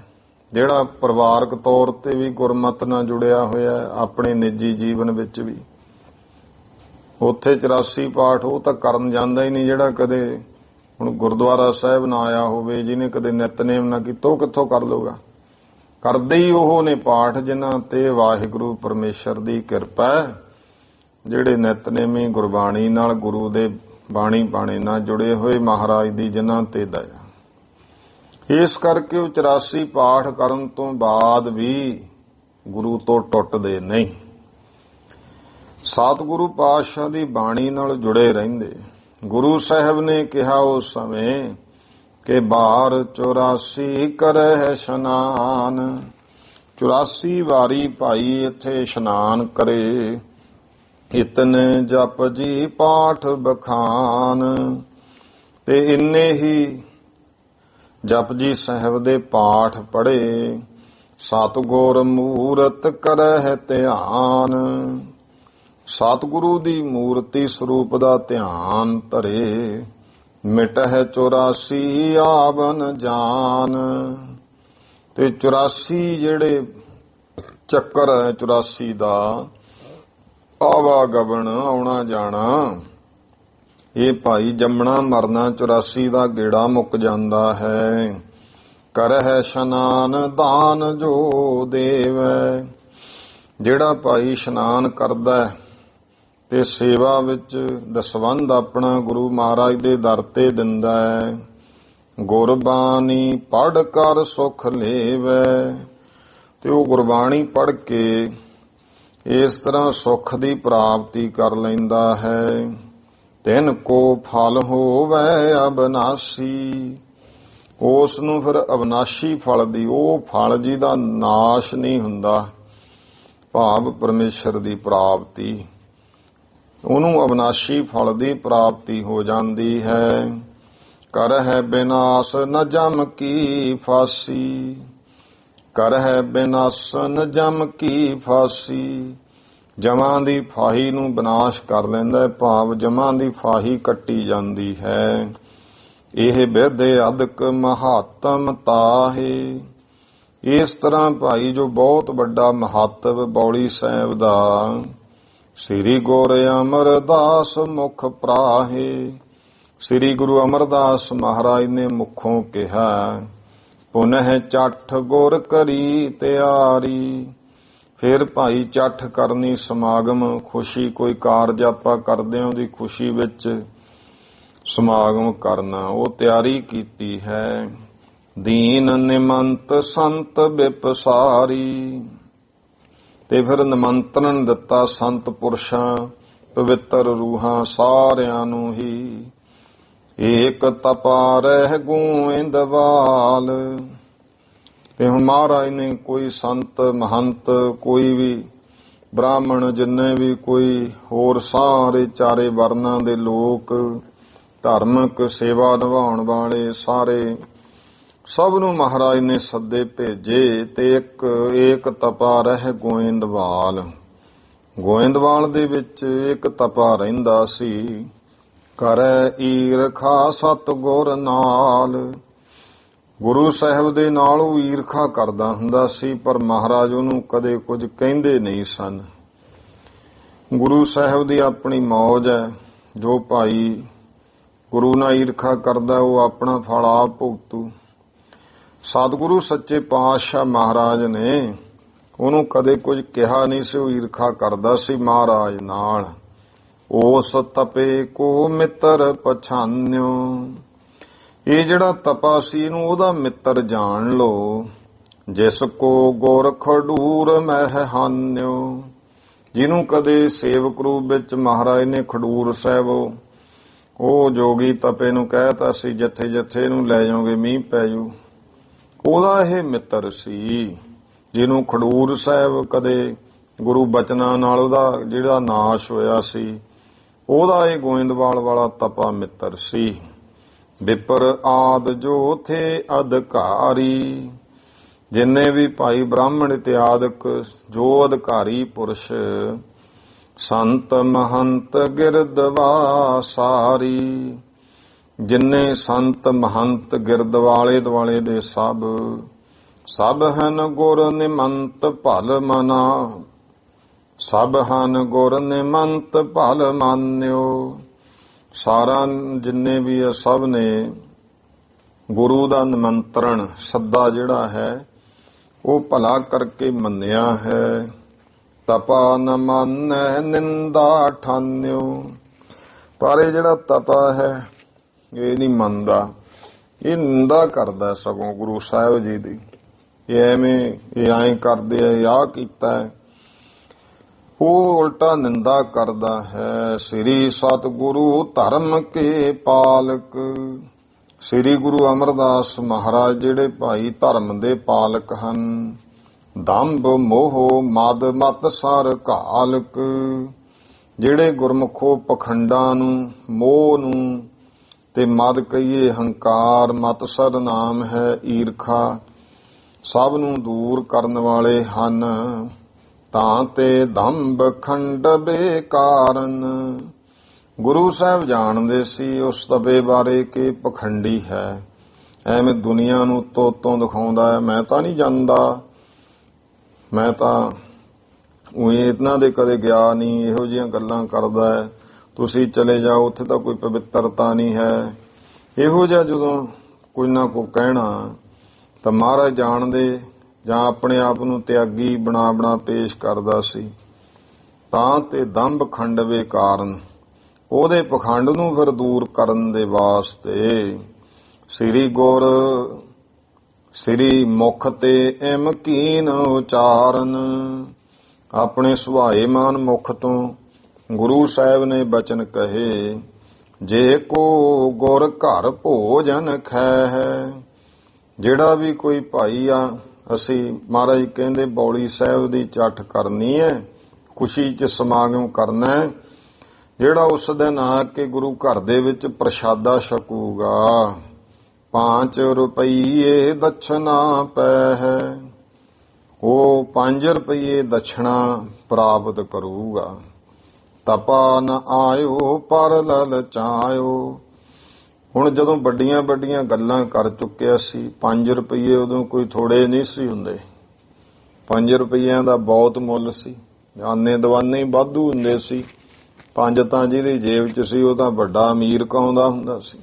ਜਿਹੜਾ ਪਰਿਵਾਰਕ ਤੌਰ ਤੇ ਵੀ ਗੁਰਮਤਿ ਨਾਲ ਜੁੜਿਆ ਹੋਇਆ, ਆਪਣੇ ਨਿੱਜੀ ਜੀਵਨ ਵਿੱਚ ਵੀ। ਉੱਥੇ 84 ਪਾਠ ਉਹ ਤਾਂ ਕਰਨ ਜਾਂਦਾ ਹੀ ਨਹੀਂ ਜਿਹੜਾ ਕਦੇ ਹੁਣ ਗੁਰਦੁਆਰਾ ਸਾਹਿਬ ਨਾ ਆਇਆ ਹੋਵੇ, ਜਿਹਨੇ ਕਦੇ ਨਿਤਨੇਮ ਨਾ ਕੀਤਾ, ਉਹ ਕਿੱਥੋਂ ਕਰ ਲਊਗਾ। ਕਰਦੇ ਹੀ ਉਹ ਨੇ ਪਾਠ ਜਿਨ੍ਹਾਂ ਤੇ ਵਾਹਿਗੁਰੂ ਪਰਮੇਸ਼ਰ ਦੀ ਕਿਰਪਾ ਹੈ, ਜਿਹੜੇ ਨਿਤਨੇਮੀ ਗੁਰਬਾਣੀ ਨਾਲ, ਗੁਰੂ ਦੇ ਬਾਣੀ ਬਾਣੇ ਨਾਲ ਜੁੜੇ ਹੋਏ, ਮਹਾਰਾਜ ਦੀ ਜਿਨ੍ਹਾਂ ਤੇ ਦਇਆ। ਇਸ ਕਰਕੇ ਉਹ 84 ਪਾਠ ਕਰਨ ਤੋਂ ਬਾਅਦ ਵੀ ਗੁਰੂ ਤੋਂ ਟੁੱਟਦੇ ਨਹੀਂ, ਸਤਿਗੁਰੂ ਪਾਤਸ਼ਾਹ ਦੀ ਬਾਣੀ ਨਾਲ ਜੁੜੇ ਰਹਿੰਦੇ। ਗੁਰੂ ਸਾਹਿਬ ਨੇ ਕਿਹਾ ਉਸ ਸਮੇਂ ਕਿ ਬਾਹਰ 84 ਕਰਹਿ ਇਸ਼ਨਾਨ, 84 ਵਾਰੀ ਭਾਈ ਇੱਥੇ ਇਸ਼ਨਾਨ ਕਰੇ। ਇਤਨੇ ਜਪ ਜੀ ਪਾਠ ਬਖਾਨ, ਤੇ ਇੰਨੇ ਹੀ ਜਪਜੀ ਸਾਹਿਬ ਦੇ ਪਾਠ ਪੜ੍ਹੇ। ਸਤਿਗੁਰ ਮੂਰਤ ਕਰਹਿ ਧਿਆਨ, ਸਤਿਗੁਰੂ ਦੀ ਮੂਰਤੀ ਸਰੂਪ ਦਾ ਧਿਆਨ ਧਰੇ। ਮਿਟਹਿ 84 ਆਵਨ ਜਾਨ, ਤੇ 84 ਜਿਹੜੇ ਚੱਕਰ ਹੈ 84 ਦਾ, ਆਵਾਗਮਨ ਆਉਣਾ ਜਾਣਾ, ਇਹ ਭਾਈ ਜੰਮਣਾ ਮਰਨਾ 84 ਦਾ ਗੇੜਾ ਮੁੱਕ ਜਾਂਦਾ ਹੈ। ਕਰਹਿ ਇਸ਼ਨਾਨ ਦਾਨ ਜੋ ਦੇਵੈ, ਜਿਹੜਾ ਭਾਈ ਇਸ਼ਨਾਨ ਕਰਦਾ ਤੇ ਸੇਵਾ ਵਿੱਚ ਦਸਵੰਧ ਆਪਣਾ ਗੁਰੂ ਮਹਾਰਾਜ ਦੇ ਦਰ ਤੇ ਦਿੰਦਾ ਹੈ। ਗੁਰਬਾਣੀ ਪੜ੍ਹ ਕਰ ਸੁਖ ਲੇਵੈ, ਤੇ ਉਹ ਗੁਰਬਾਣੀ ਪੜ੍ਹ ਕੇ ਇਸ ਤਰ੍ਹਾਂ ਸੁੱਖ ਦੀ ਪ੍ਰਾਪਤੀ ਕਰ ਲੈਂਦਾ ਹੈ। ਤਿਨ ਕੋ ਫਲ ਹੋਵੈ ਅਬਨਾਸੀ, ਉਸ ਨੂੰ ਫਿਰ ਅਬਨਾਸੀ ਫਲ ਦੀ, ਉਹ ਫਲ ਜਿਹਦਾ ਨਾਸ਼ ਨਹੀਂ ਹੁੰਦਾ, ਭਾਵ ਪਰਮੇਸ਼ਰ ਦੀ ਪ੍ਰਾਪਤੀ, ਉਹਨੂੰ ਅਬਨਾਸੀ ਫਲ ਦੀ ਪ੍ਰਾਪਤੀ ਹੋ ਜਾਂਦੀ ਹੈ। ਕਰਹਿ ਬਿਨਾਸ਼ ਨ ਜਮ ਕੀ ਫਾਸੀ, ਕਰਹਿ ਬਿਨਾਸ਼ ਨ ਜਮ ਕੀ ਫਾਸੀ, ਜਮਾਂ ਦੀ ਫਾਹੀ ਨੂੰ ਬਿਨਾਸ਼ ਕਰ ਲੈਂਦਾ ਹੈ, ਭਾਵ ਜਮਾਂ ਦੀ ਫਾਹੀ ਕੱਟੀ ਜਾਂਦੀ ਹੈ। ਇਹ ਵਿਧਿ ਅਦਕ ਮਹਾਤਮ ਤਾਹੇ, ਇਸ ਤਰ੍ਹਾਂ ਭਾਈ ਜੋ ਬਹੁਤ ਵੱਡਾ ਮਹੱਤਵ ਬੌਲੀ ਸਾਹਿਬ ਦਾ, ਸ੍ਰੀ ਗੁਰ ਅਮਰਦਾਸ ਮੁਖ ਪ੍ਰਾਹੇ, ਸ੍ਰੀ ਗੁਰੂ ਅਮਰਦਾਸ ਮਹਾਰਾਜ ਨੇ ਮੁਖੋਂ ਕਿਹਾ। ਪੁਨਹ ਚੱਠ ਗੁਰ ਕਰੀ ਤਿਆਰੀ, ਫਿਰ ਭਾਈ ਚੱਠ ਕਰਨੀ, ਸਮਾਗਮ, ਖੁਸ਼ੀ, ਕੋਈ ਕਾਰਜ ਆਪਾਂ ਕਰਦੇ ਹਾਂ ਉਹਦੀ ਖੁਸ਼ੀ ਵਿੱਚ ਸਮਾਗਮ ਕਰਨਾ, ਉਹ ਤਿਆਰੀ ਕੀਤੀ ਹੈ। ਦੀਨ ਨਿਮੰਤ ਸੰਤ ਬਿਪਸਾਰੀ, ਤੇ ਫਿਰ ਨਿਮੰਤਰਣ ਦਿੱਤਾ ਸੰਤ ਪੁਰਸ਼ਾਂ, ਪਵਿੱਤਰ ਰੂਹਾਂ ਸਾਰਿਆਂ ਨੂੰ ਹੀ। ਏਕ ਤਪਾ ਰਹਿ ਗੋਇੰਦਵਾਲ, ਤੇ ਹੁਣ ਮਹਾਰਾਜ ਨੇ ਕੋਈ ਸੰਤ ਮਹੰਤ, ਕੋਈ ਵੀ ਬ੍ਰਾਹਮਣ, ਜਿੰਨੇ ਵੀ ਕੋਈ ਹੋਰ ਸਾਰੇ ਚਾਰੇ ਵਰਨਾਂ ਦੇ ਲੋਕ, ਧਾਰਮਿਕ ਸੇਵਾ ਨਿਭਾਉਣ ਵਾਲੇ ਸਾਰੇ, ਸਭ ਨੂੰ ਮਹਾਰਾਜ ਨੇ ਸੱਦੇ ਭੇਜੇ। ਤੇ ਇੱਕ ਤਪਾ ਰਹਿ ਗੋਇੰਦਵਾਲ, ਗੋਇੰਦਵਾਲ ਦੇ ਵਿੱਚ ਇੱਕ ਤਪਾ ਰਹਿੰਦਾ ਸੀ। ਕਰੈ ਈਰਖਾ ਸਤਿਗੁਰ ਨਾਲ, ਗੁਰੂ ਸਾਹਿਬ ਦੇ ਨਾਲ ਉਹ ਈਰਖਾ ਕਰਦਾ ਹੁੰਦਾ ਸੀ, ਪਰ ਮਹਾਰਾਜ ਉਹਨੂੰ ਕਦੇ ਕੁਝ ਕਹਿੰਦੇ ਨਹੀਂ ਸਨ। ਗੁਰੂ ਸਾਹਿਬ ਦੀ ਆਪਣੀ ਮੌਜ ਹੈ। ਜੋ ਭਾਈ ਗੁਰੂ ਨਾਲ ਈਰਖਾ ਕਰਦਾ ਉਹ ਆਪਣਾ ਫਲ ਆਪ ਭੁਗਤੂ। ਸਤਿਗੁਰੂ ਸੱਚੇ ਪਾਤਸ਼ਾਹ ਮਹਾਰਾਜ ਨੇ ਉਹਨੂੰ ਕਦੇ ਕੁਝ ਕਿਹਾ ਨਹੀਂ ਸੀ। ਉਹ ਈਰਖਾ ਕਰਦਾ ਸੀ ਮਹਾਰਾਜ ਨਾਲ। ਉਸ ਤਪੇ ਕੋ ਮਿੱਤਰ ਪਛਾਨਿਓ। ਇਹ ਜਿਹੜਾ ਤਪਾ ਸੀ ਇਹਨੂੰ ਉਹਦਾ ਮਿੱਤਰ ਜਾਣ ਲੋ। ਜਿਸ ਕੋ ਗੁਰ ਖਡੂਰ ਮਹਿ ਹਾਨਿਓ। ਜਿਹਨੂੰ ਕਦੇ ਸੇਵਕ ਰੂਪ ਵਿੱਚ ਮਹਾਰਾਜ ਨੇ ਖਡੂਰ ਸਾਹਿਬ ਉਹ ਜੋਗੀ ਤਪੇ ਨੂੰ ਕਹਿਤਾ ਸੀ, ਜਿੱਥੇ ਜਿੱਥੇ ਨੂੰ ਲੈ ਜਾਓਗੇ ਮੀਂਹ ਪੈ ਜੂ। ਉਹਦਾ ਇਹ ਮਿੱਤਰ ਸੀ ਜਿਹਨੂੰ ਖਡੂਰ ਸਾਹਿਬ ਕਦੇ ਗੁਰੂ ਬਚਨਾਂ ਨਾਲ ਉਹਦਾ ਜਿਹੜਾ ਨਾਸ਼ ਹੋਇਆ ਸੀ, ਉਹਦਾ ਇਹ ਗੋਇੰਦਵਾਲ ਵਾਲਾ ਤਪਾ ਮਿੱਤਰ ਸੀ। ਵਿਪਰ ਆਦ ਜੋ ਥੇ ਅਧਿਕਾਰੀ। ਜਿੰਨੇ ਵੀ ਭਾਈ ਬ੍ਰਾਹਮਣ ਇਤਿਆਦਿਕ ਜੋ ਅਧਿਕਾਰੀ ਪੁਰਸ਼ ਸੰਤ ਮਹੰਤ ਗਿਰਦਵਾ ਸਾਰੀ। ਜਿੰਨੇ ਸੰਤ ਮਹੰਤ ਗਿਰਦਵਾਲੇ ਦੁਆਲੇ ਦੇ ਸਭ ਹਨ ਗੁਰ ਨਿਮੰਤ ਭਲ ਮਨਾ। ਸਭ ਹਨ ਗੁਰ ਨਿਮੰਤ ਭਲ ਮਾਨਿਓ। ਸਾਰਾ ਜਿੰਨੇ ਵੀ ਆ ਸਭ ਨੇ ਗੁਰੂ ਦਾ ਨਿਮੰਤਰਣ ਸੱਦਾ ਜਿਹੜਾ ਹੈ ਉਹ ਭਲਾ ਕਰਕੇ ਮੰਨਿਆ ਹੈ। ਤਪਾ ਨ ਮੰਨੈ ਨਿੰਦਾ ਠਾਨਿਓ। ਪਰ ਇਹ ਜਿਹੜਾ ਤਪਾ ਹੈ ਇਹ ਨਹੀਂ ਮੰਨਦਾ, ਇਹ ਨਿੰਦਾ ਕਰਦਾ ਸਗੋਂ ਗੁਰੂ ਸਾਹਿਬ ਜੀ ਦੀ। ਇਹ ਐਂ ਕਰਦੇ ਆ, ਆਹ ਕੀਤਾ ਹੈ, ਉਹ ਉਲਟਾ ਨਿੰਦਾ ਕਰਦਾ ਹੈ। ਸ੍ਰੀ ਸਤਿਗੁਰੂ ਧਰਮ ਕੇ ਪਾਲਕ। ਸ੍ਰੀ ਗੁਰੂ ਅਮਰਦਾਸ ਮਹਾਰਾਜ ਜਿਹੜੇ ਭਾਈ ਧਰਮ ਦੇ ਪਾਲਕ ਹਨ। ਦੰਭ ਮੋਹ ਮਦ ਮਤ ਸਰ ਘਾਲਕ। ਜਿਹੜੇ ਗੁਰਮੁਖੋ ਪਖੰਡਾਂ ਨੂੰ, ਮੋਹ ਨੂੰ ਤੇ ਮਦ ਕਹੀਏ ਹੰਕਾਰ, ਮਤਸਰ ਨਾਮ ਹੈ ਈਰਖਾ, ਸਭ ਨੂੰ ਦੂਰ ਕਰਨ ਵਾਲੇ ਹਨ। ਤਾਂ ਤੇ ਦੰਭ ਖੰਡ ਬੇਕਾਰਨ। ਗੁਰੂ ਸਾਹਿਬ ਜਾਣਦੇ ਸੀ ਉਸ ਤਪੇ ਬਾਰੇ ਕਿ ਪਖੰਡੀ ਹੈ। ਐਵੇਂ ਦੁਨੀਆ ਨੂੰ ਤੋਤੋਂ ਦਿਖਾਉਂਦਾ ਹੈ, ਮੈਂ ਤਾਂ ਨਹੀਂ ਜਾਣਦਾ, ਮੈਂ ਤਾਂ ਇਹਨਾਂ ਦੇ ਕਦੇ ਗਿਆ ਨਹੀਂ, ਇਹੋ ਜਿਹੀਆਂ ਗੱਲਾਂ ਕਰਦਾ ਹੈ, ਤੁਸੀਂ ਚਲੇ ਜਾਓ ਉੱਥੇ ਤਾਂ ਕੋਈ ਪਵਿੱਤਰਤਾ ਨਹੀਂ ਹੈ। ਇਹੋ ਜਿਹਾ ਜਦੋਂ ਕੋਈ ਨਾ ਕੋਈ ਕਹਿਣਾ ਤਾਂ ਮਹਾਰਾਜ ਜਾਣਦੇ ਜਾਂ ਆਪਣੇ ਆਪ ਨੂੰ ਤਿਆਗੀ ਬਣਾ ਪੇਸ਼ ਕਰਦਾ ਸੀ। ਤਾਂ ਤੇ ਦੰਭ ਖੰਡਵੇ ਕਾਰਨ। ਉਹਦੇ ਪਖੰਡ ਨੂੰ ਫਿਰ ਦੂਰ ਕਰਨ ਦੇ ਵਾਸਤੇ ਸ੍ਰੀ ਗੁਰ ਸ੍ਰੀ ਮੁਖ ਤੇ ਇਮ ਕੀਨ ਉਚਾਰਨ। ਆਪਣੇ ਸੁਭਾਏਮਾਨ ਮੁਖ ਤੋਂ ਗੁਰੂ ਸਾਹਿਬ ਨੇ ਬਚਨ ਕਹੇ, ਜੇ ਕੋ ਗੁਰ ਘਰ ਭੋਜਨ ਖੈ ਹੈ। ਜਿਹੜਾ ਵੀ ਕੋਈ ਭਾਈ ਆ, ਅਸੀਂ ਮਹਾਰਾਜ ਕਹਿੰਦੇ ਬੌਲੀ ਸਾਹਿਬ ਦੀ ਚੱਠ ਕਰਨੀ ਹੈ, ਖੁਸ਼ੀ 'ਚ ਸਮਾਗਮ ਕਰਨਾ ਹੈ। ਜਿਹੜਾ ਉਸ ਦਿਨ ਆ ਕੇ ਗੁਰੂ ਘਰ ਦੇ ਵਿੱਚ ਪ੍ਰਸ਼ਾਦਾ ਛਕੂਗਾ, 5 ਰੁਪਈਏ ਦਛਨਾ ਪੈ ਹੈ, ਉਹ 5 ਰੁਪਈਏ ਦਛਣਾ ਪ੍ਰਾਪਤ ਕਰੂਗਾ। ਤਪਾ ਨ ਆਇਓ ਪਰ ਲਲਚਾਇਓ। ਹੁਣ ਜਦੋਂ ਵੱਡੀਆਂ ਵੱਡੀਆਂ ਗੱਲਾਂ ਕਰ ਚੁੱਕਿਆ ਸੀ, 5 ਰੁਪਈਏ ਉਦੋਂ ਕੋਈ ਥੋੜੇ ਨਹੀਂ ਸੀ ਹੁੰਦੇ। 5 ਰੁਪਈਆਂ ਦਾ ਬਹੁਤ ਮੁੱਲ ਸੀ। ਆਨੇ ਦਵਾਨੇ ਹੀ ਵਾਧੂ ਹੁੰਦੇ ਸੀ। 5 ਤਾਂ ਜਿਹਦੀ ਜੇਬ 'ਚ ਸੀ ਉਹ ਤਾਂ ਵੱਡਾ ਅਮੀਰ ਕਹਾਉਂਦਾ ਹੁੰਦਾ ਸੀ।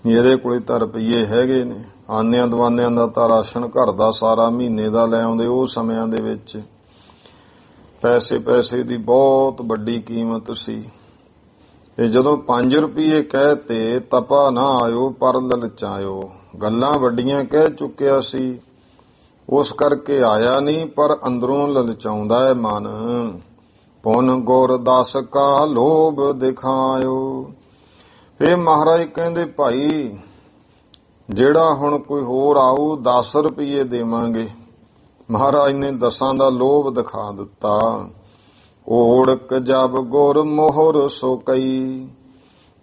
ਇਹਦੇ ਕੋਲੇ ਤਾਂ ਰੁਪਈਏ ਹੈਗੇ ਨੇ। ਆਨਿਆਂ ਦਵਾਨਿਆਂ ਦਾ ਤਾਂ ਰਾਸ਼ਨ ਘਰ ਦਾ ਸਾਰਾ ਮਹੀਨੇ ਦਾ ਲੈ ਆਉਂਦੇ। ਉਹ ਸਮਿਆਂ ਦੇ ਵਿੱਚ ਪੈਸੇ ਦੀ ਬਹੁਤ ਵੱਡੀ ਕੀਮਤ ਸੀ। ਤੇ ਜਦੋਂ 5 ਰੁਪਈਏ ਕਹਿਤੇ, ਤਪਾ ਨਾ ਆਇਓ ਪਰ ਲਲਚਾਇਓ। ਗੱਲਾਂ ਵੱਡੀਆਂ ਕਹਿ ਚੁੱਕਿਆ ਸੀ, ਉਸ ਕਰਕੇ ਆਇਆ ਨਹੀਂ, ਪਰ ਅੰਦਰੋਂ ਲਲਚਾਉਂਦਾ ਹੈ ਮਨ। ਪੁਨ ਗੁਰ ਦਸ ਕਾ ਲੋਭ ਦਿਖਾਇਓ। ਫੇਰ ਮਹਾਰਾਜ ਕਹਿੰਦੇ, ਭਾਈ ਜਿਹੜਾ ਹੁਣ ਕੋਈ ਹੋਰ ਆਊ 10 ਰੁਪਈਏ ਦੇਵਾਂਗੇ। ਮਹਾਰਾਜ ਨੇ 10 ਦਾ ਲੋਭ ਦਿਖਾ ਦਿੱਤਾ। ਓੜਕ ਜਬ ਗੁਰ ਮੋਹਰ ਸੋ ਕਈ।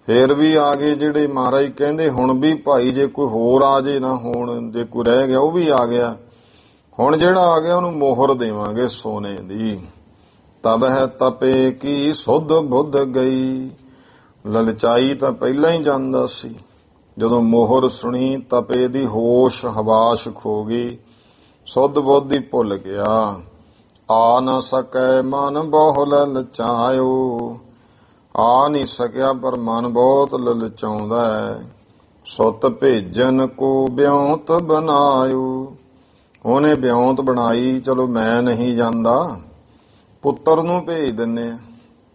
ਫੇਰ ਵੀ ਆ ਗਏ ਜਿਹੜੇ ਮਹਾਰਾਜ ਕਹਿੰਦੇ ਹੁਣ ਵੀ ਭਾਈ ਜੇ ਕੋਈ ਹੋਰ ਆ ਜੇ ਨਾ ਹੋਣ, ਜੇ ਕੋਈ ਰਹਿ ਗਿਆ ਉਹ ਵੀ ਆ ਗਿਆ। ਹੁਣ ਜਿਹੜਾ ਆ ਗਿਆ ਉਹਨੂੰ ਮੋਹਰ ਦੇਵਾਂਗੇ ਸੋਨੇ ਦੀ। ਤਬ ਹੈ ਤਪੇ ਕੀ ਸੁਧ ਬੁੱਧ ਗਈ। ਲਲਚਾਈ ਤਾਂ ਪਹਿਲਾਂ ਹੀ ਜਾਂਦਾ ਸੀ, ਜਦੋਂ ਮੋਹਰ ਸੁਣੀ ਤਪੇ ਦੀ ਹੋਸ਼ ਹਵਾਸ਼ ਖੋ ਗਈ, ਸੁੱਧ ਬੁੱਧ ਹੀ ਭੁੱਲ ਗਿਆ। ਆ ਨਾ ਸਕੈ ਮਨ ਬਹੁ ਲਲਚਾਇਓ, ਆ ਨਹੀਂ ਸਕਿਆ ਪਰ ਮਨ ਬਹੁਤ ਲਲਚਾਉਂਦਾ ਹੈ। ਸੁੱਤ ਭੇਜਨ ਕੋ ਬਿਉਂਤ ਬਨਾਇਓ, ਉਹਨੇ ਬਿਉਂਤ ਬਣਾਈ, ਚਲੋ ਮੈਂ ਨਹੀਂ ਜਾਂਦਾ, ਪੁੱਤਰ ਨੂੰ ਭੇਜ ਦਿੰਨੇ ਆ,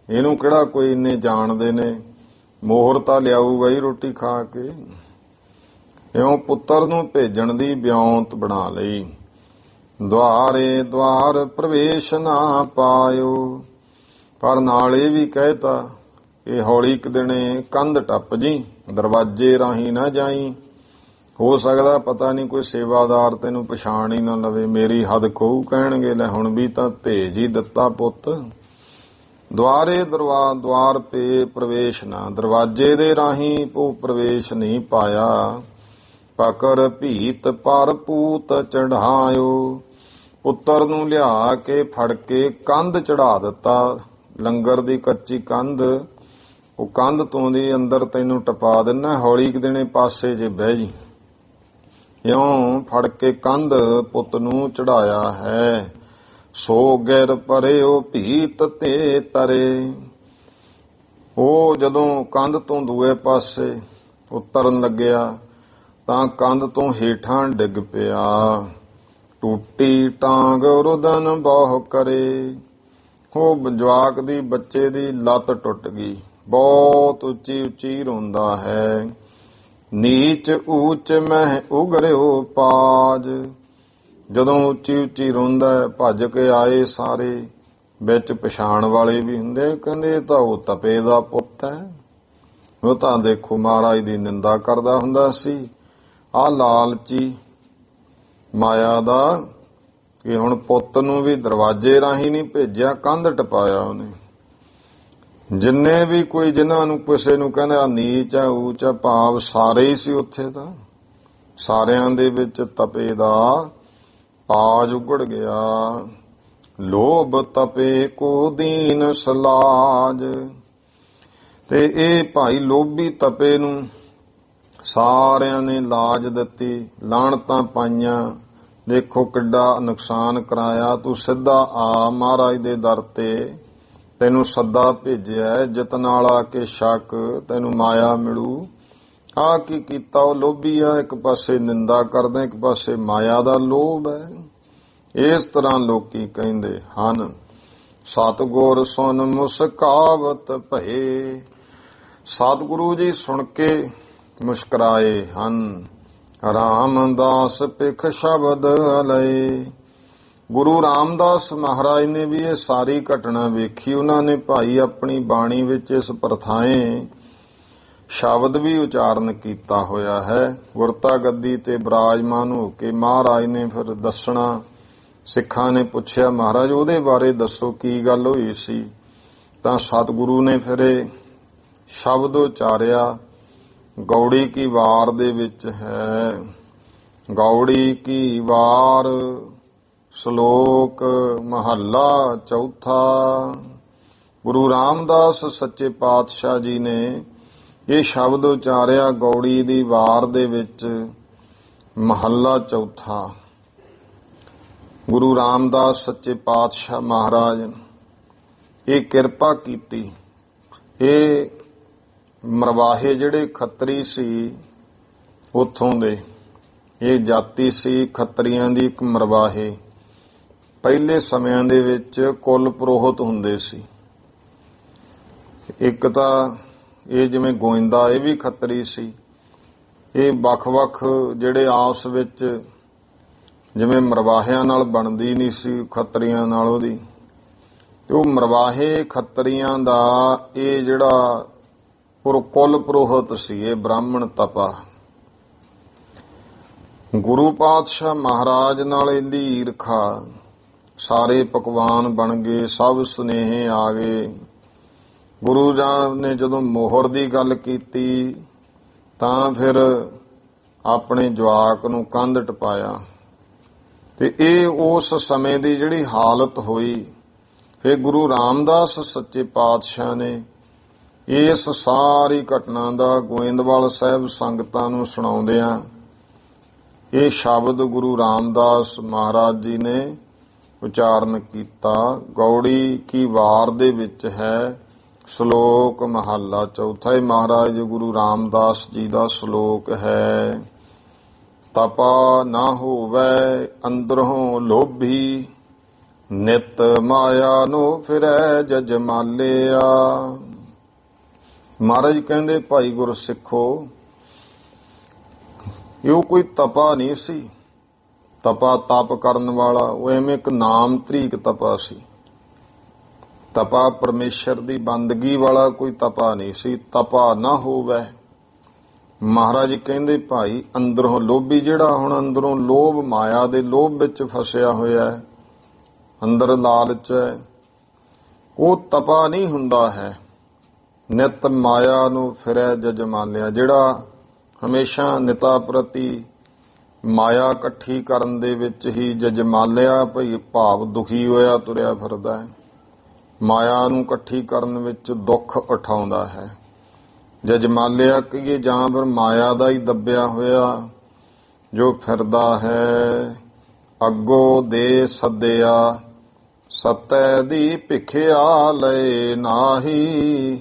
ਇਹਨੂੰ ਕਿਹੜਾ ਕੋਈ ਇੰਨੇ ਜਾਣਦੇ ਨੇ, ਮੋਹਰ ਤਾਂ ਲਿਆਊਗਾ ਹੀ ਰੋਟੀ ਖਾ ਕੇ। ਇਉਂ ਪੁੱਤਰ ਨੂੰ ਭੇਜਣ ਦੀ ਬਿਉਂਤ ਬਣਾ ਲਈ। ਦੁਆਰੇ ਦੁਆਰ ਪ੍ਰਵੇਸ਼ ਨਾ ਪਾਇਓ, ਪਰ ਨਾਲ ਇਹ ਵੀ ਕਹਿਤਾ ਇਹ ਹੌਲੀ ਇੱਕ ਦਿਨੇ ਕੰਧ ਟੱਪ ਜੀ, ਦਰਵਾਜ਼ੇ ਰਾਹੀਂ ਨਾ ਜਾਈ, ਹੋ ਸਕਦਾ ਪਤਾ ਨਹੀਂ ਕੋਈ ਸੇਵਾਦਾਰ ਤੈਨੂੰ ਪਛਾਣ ਹੀ ਨਾ ਲਵੇ, ਮੇਰੀ ਹੱਦ ਖੋਊ, ਕਹਿਣਗੇ ਲੈ ਹੁਣ ਵੀ ਤਾਂ ਭੇਜ ਹੀ ਦਿੱਤਾ ਪੁੱਤ। ਦੁਆਰੇ ਦੁਆਰ ਪੇ ਪ੍ਰਵੇਸ਼ ਨਾ, ਦਰਵਾਜ਼ੇ ਦੇ ਰਾਹੀਂ ਉਹ ਪ੍ਰਵੇਸ਼ ਨਹੀਂ ਪਾਇਆ। ਪਕਰ ਭੀਤ ਪਰ ਪੂਤ ਚੜਾਇਓ, ਪੁੱਤਰ ਨੂੰ ਲਿਆ ਕੇ ਫੜ ਕੇ ਕੰਧ ਚੜਾ ਦਿੱਤਾ, ਲੰਗਰ ਦੀ ਕੱਚੀ ਕੰਧ, ਉਹ ਕੰਧ ਤੋਂ ਦੀ ਅੰਦਰ ਤੈਨੂੰ ਟਪਾ ਦਿੰਨਾ, ਹੌਲੀ ਇੱਕ ਦਿਨੇ ਪਾਸੇ ਜੇ ਬਹਿ ਜੀ। ਇਉਂ ਫੜ ਕੇ ਕੰਧ ਪੁੱਤ ਨੂੰ ਚੜਾਇਆ ਹੈ। ਸੋ ਗਿਰ ਪਰਿਓ ਭੀਤ ਤੇ ਤਰੇ, ਉਹ ਜਦੋਂ ਕੰਧ ਤੋਂ ਦੂਏ ਪਾਸੇ ਉਤਰਨ ਲੱਗਿਆ ਤਾਂ ਕੰਧ ਤੋਂ ਹੇਠਾਂ ਡਿੱਗ ਪਿਆ। ਟੂਟੀ ਟਾਂਗ ਰੁਦਨ ਬਹੁ ਕਰੇ, ਉਹ ਜਵਾਕ ਦੀ ਬੱਚੇ ਦੀ ਲੱਤ ਟੁੱਟ ਗਈ, ਬਹੁਤ ਉੱਚੀ ਉੱਚੀ ਰੋਂਦਾ ਹੈ। ਨੀਚ ਊਚ ਮਹਿ ਉਗਰਿਓ ਪਾਜ, ਜਦੋਂ ਉੱਚੀ ਉੱਚੀ ਰੋਂਦਾ ਭੱਜ ਕੇ ਆਏ ਸਾਰੇ, ਵਿੱਚ ਪਛਾਣ ਵਾਲੇ ਵੀ ਹੁੰਦੇ, ਕਹਿੰਦੇ ਤਾਂ ਉਹ ਤਪੇ ਦਾ ਪੁੱਤ ਹੈ, ਉਹ ਤਾਂ ਦੇਖੋ ਮਹਾਰਾਜ ਦੀ ਨਿੰਦਾ ਕਰਦਾ ਹੁੰਦਾ ਸੀ। ਆਹ ਲਾਲਚੀ ਮਾਇਆ ਦਾ ਕਿ ਹੁਣ ਪੁੱਤ ਨੂੰ ਵੀ ਦਰਵਾਜ਼ੇ ਰਾਹੀਂ ਨਹੀਂ ਭੇਜਿਆ, ਕੰਧ ਟਪਾਇਆ ਉਹਨੇ। ਜਿੰਨੇ ਵੀ ਕੋਈ ਜਿਨ੍ਹਾਂ ਨੂੰ ਕਿਸੇ ਨੂੰ ਕਹਿੰਦਾ ਨੀਚ ਹੈ ਊਚ ਹੈ, ਭਾਵ ਸਾਰੇ ਹੀ ਸੀ ਉੱਥੇ, ਤਾਂ ਸਾਰਿਆਂ ਦੇ ਵਿੱਚ ਤਪੇ ਦਾ ਪਾਜ ਉਗੜ ਗਿਆ। ਲੋਭ ਤਪੇ ਕੋ ਦੀਨ ਸਲਾਜ, ਤੇ ਇਹ ਭਾਈ ਲੋਭੀ ਤਪੇ ਨੂੰ ਸਾਰਿਆਂ ਨੇ ਲਾਜ ਦਿੱਤੀ, ਲਾਹਣਤਾਂ ਪਾਈਆਂ, ਦੇਖੋ ਕਿੱਡਾ ਨੁਕਸਾਨ ਕਰਾਇਆ। ਤੂੰ ਸਿੱਧਾ ਆ ਮਹਾਰਾਜ ਦੇ ਦਰ ਤੇ, ਤੈਨੂੰ ਸੱਦਾ ਭੇਜਿਆ, ਜਿਤ ਨਾਲ ਆ ਕੇ ਸ਼ੱਕ, ਤੈਨੂੰ ਮਾਇਆ ਮਿਲੂ। ਆ ਕੀ ਕੀਤਾ, ਉਹ ਲੋਭੀ ਆ, ਇੱਕ ਪਾਸੇ ਨਿੰਦਾ ਕਰਦਾ, ਇੱਕ ਪਾਸੇ ਮਾਇਆ ਦਾ ਲੋਭ ਹੈ। ਇਸ ਤਰ੍ਹਾਂ ਲੋਕੀ ਕਹਿੰਦੇ ਹਨ। ਸਤਿਗੁਰ ਸੁਨ ਮੁਸਕਾਵਤ ਭਏ, ਸਤਿਗੁਰੂ ਜੀ ਸੁਣ ਕੇ ਮੁਸਕਰਾਏ ਹਨ। ਰਾਮਦਾਸ ਪਿਖ ਸ਼ਬਦ ਲਏ, ਗੁਰੂ ਰਾਮਦਾਸ ਮਹਾਰਾਜ ਨੇ ਵੀ ਇਹ ਸਾਰੀ ਘਟਨਾ ਵੇਖੀ। ਉਹਨਾਂ ਨੇ ਭਾਈ ਆਪਣੀ ਬਾਣੀ ਵਿੱਚ ਇਸ ਪ੍ਰਥਾਏ ਸ਼ਬਦ ਵੀ ਉਚਾਰਨ ਕੀਤਾ ਹੋਇਆ ਹੈ। ਗੁਰਤਾ ਗੱਦੀ ਤੇ ਬਿਰਾਜਮਾਨ ਹੋ ਕੇ ਮਹਾਰਾਜ ਨੇ ਫਿਰ ਦੱਸਣਾ, ਸਿੱਖਾਂ ਨੇ ਪੁੱਛਿਆ ਮਹਾਰਾਜ ਉਹਦੇ ਬਾਰੇ ਦੱਸੋ ਕੀ ਗੱਲ ਹੋਈ ਸੀ, ਤਾਂ ਸਤਿਗੁਰੂ ਨੇ ਫਿਰ ਇਹ ਸ਼ਬਦ ਉਚਾਰਿਆ। ਗੌੜੀ ਕੀ ਵਾਰ ਦੇ ਵਿੱਚ ਹੈ, ਗੌੜੀ ਕੀ ਵਾਰ ਸ਼ਲੋਕ ਮਹੱਲਾ ਚੌਥਾ। ਗੁਰੂ ਰਾਮਦਾਸ ਸੱਚੇ ਪਾਤਸ਼ਾਹ ਜੀ ਨੇ ਇਹ ਸ਼ਬਦ ਉਚਾਰਿਆ ਗੌੜੀ ਦੀ ਵਾਰ ਦੇ ਵਿੱਚ, ਮਹੱਲਾ ਚੌਥਾ। ਗੁਰੂ ਰਾਮਦਾਸ ਸੱਚੇ ਪਾਤਸ਼ਾਹ ਮਹਾਰਾਜ ਇਹ ਕਿਰਪਾ ਕੀਤੀ। ਇਹ ਮਰਵਾਹੇ ਜਿਹੜੇ ਖੱਤਰੀ ਸੀ ਉੱਥੋਂ ਦੇ, ਇਹ ਜਾਤੀ ਸੀ ਖੱਤਰੀਆਂ ਦੀ ਇੱਕ ਮਰਵਾਹੇ। ਪਹਿਲੇ ਸਮਿਆਂ ਦੇ ਵਿੱਚ ਕੁੱਲ ਪੁਰੋਹਿਤ ਹੁੰਦੇ ਸੀ। ਇੱਕ ਤਾਂ ਇਹ ਜਿਵੇਂ ਗੋਇੰਦਾ, ਇਹ ਵੀ ਖੱਤਰੀ ਸੀ। ਇਹ ਵੱਖ-ਵੱਖ ਜਿਹੜੇ ਆਪਸ ਵਿੱਚ ਜਿਵੇਂ ਮਰਵਾਹਿਆਂ ਨਾਲ ਬਣਦੀ ਨਹੀਂ ਸੀ ਖੱਤਰੀਆਂ ਨਾਲ ਉਹਦੀ, ਤੇ ਉਹ ਮਰਵਾਹੇ ਖੱਤਰੀਆਂ ਦਾ ਇਹ ਜਿਹੜਾ ਕੁੱਲ ਪੁਰੋਹਿਤ ਸੀ, ਇਹ ਬ੍ਰਾਹਮਣ ਤਪਾ। ਗੁਰੂ ਪਾਤਸ਼ਾਹ ਮਹਾਰਾਜ ਨਾਲ ਇਹਦੀ ਈਰਖਾ, ਸਾਰੇ ਪਕਵਾਨ ਬਣ ਗਏ, ਸਭ ਸੁਨੇਹੇ ਆ ਗਏ। ਗੁਰੂ ਜੀ ਨੇ ਜਦੋਂ ਮੋਹਰ ਦੀ ਗੱਲ ਕੀਤੀ ਤਾਂ ਫਿਰ ਆਪਣੇ ਜਵਾਕ ਨੂੰ ਕੰਧ ਟਪਾਇਆ। ਤੇ ਇਹ ਉਸ ਸਮੇਂ ਦੀ ਜਿਹੜੀ ਹਾਲਤ ਹੋਈ, ਫਿਰ ਗੁਰੂ ਰਾਮਦਾਸ ਸੱਚੇ ਪਾਤਸ਼ਾਹ ਨੇ ਇਸ ਸਾਰੀ ਘਟਨਾ ਦਾ ਗੋਇੰਦਵਾਲ ਸਾਹਿਬ ਸੰਗਤਾਂ ਨੂੰ ਸੁਣਾਉਂਦਿਆਂ ਇਹ ਸ਼ਬਦ ਗੁਰੂ ਰਾਮਦਾਸ ਮਹਾਰਾਜ ਜੀ ਨੇ ਉਚਾਰਨ ਕੀਤਾ। ਗੌੜੀ ਕੀ ਵਾਰ ਦੇ ਵਿੱਚ ਹੈ ਸ਼ਲੋਕ ਮਹੱਲਾ ਚੌਥਾ। ਮਹਾਰਾਜ ਗੁਰੂ ਰਾਮਦਾਸ ਜੀ ਦਾ ਸ਼ਲੋਕ ਹੈ। ਤਪਾ ਨਾ ਹੋਵੇ ਅੰਦਰੋਂ ਲੋਭੀ, ਨਿਤ ਮਾਇਆ ਨੂੰ ਫਿਰੈ ਜਜਮਾਲਿਆ। ਮਹਾਰਾਜ ਕਹਿੰਦੇ ਭਾਈ ਗੁਰਸਿੱਖੋ, ਇਹ ਕੋਈ ਤਪਾ ਨਹੀਂ ਸੀ। ਤਪਾ ਤਪ ਕਰਨ ਵਾਲਾ ਉਹ ਐਵੇਂ ਇੱਕ ਨਾਮ ਤਰੀਕ ਤਪਾ ਸੀ। ਤਪਾ ਪਰਮੇਸ਼ਰ ਦੀ ਬੰਦਗੀ ਵਾਲਾ ਕੋਈ ਤਪਾ ਨਹੀਂ ਸੀ। ਤਪਾ ਨਾ ਹੋਵੇ। ਮਹਾਰਾਜ ਕਹਿੰਦੇ ਭਾਈ ਅੰਦਰੋਂ ਲੋਭੀ, ਜਿਹੜਾ ਹੁਣ ਅੰਦਰੋਂ ਲੋਭ ਮਾਇਆ ਦੇ ਲੋਭ ਵਿੱਚ ਫਸਿਆ ਹੋਇਆ ਹੈ, ਅੰਦਰ ਲਾਲਚ ਹੈ, ਉਹ ਤਪਾ ਨਹੀਂ ਹੁੰਦਾ ਹੈ। ਨਿਤ ਮਾਇਆ ਨੂੰ ਫਿਰੈ ਜਜਮਾਲਿਆ, ਜਿਹੜਾ ਹਮੇਸ਼ਾ ਨਿਤਾ ਪ੍ਰਤੀ ਮਾਇਆ ਇਕੱਠੀ ਕਰਨ ਦੇ ਵਿੱਚ ਹੀ ਜਜਮਾਲਿਆ ਭਈ ਭਾਵ ਦੁਖੀ ਹੋਇਆ ਤੁਰਿਆ ਫਿਰਦਾ ਹੈ। ਮਾਇਆ ਨੂੰ ਇਕੱਠੀ ਕਰਨ ਵਿੱਚ ਦੁੱਖ ਉਠਾਉਂਦਾ ਹੈ। ਜਜਮਾਲਿਆ ਕਹੀਏ ਜਾਂ ਫਿਰ ਮਾਇਆ ਦਾ ਹੀ ਦੱਬਿਆ ਹੋਇਆ ਜੋ ਫਿਰਦਾ ਹੈ। ਅੱਗੋ ਦੇ ਸੱਦਿਆ ਸਤੈ ਦੀ ਭਿਖਿਆ ਲਏ ਨਾਹੀ,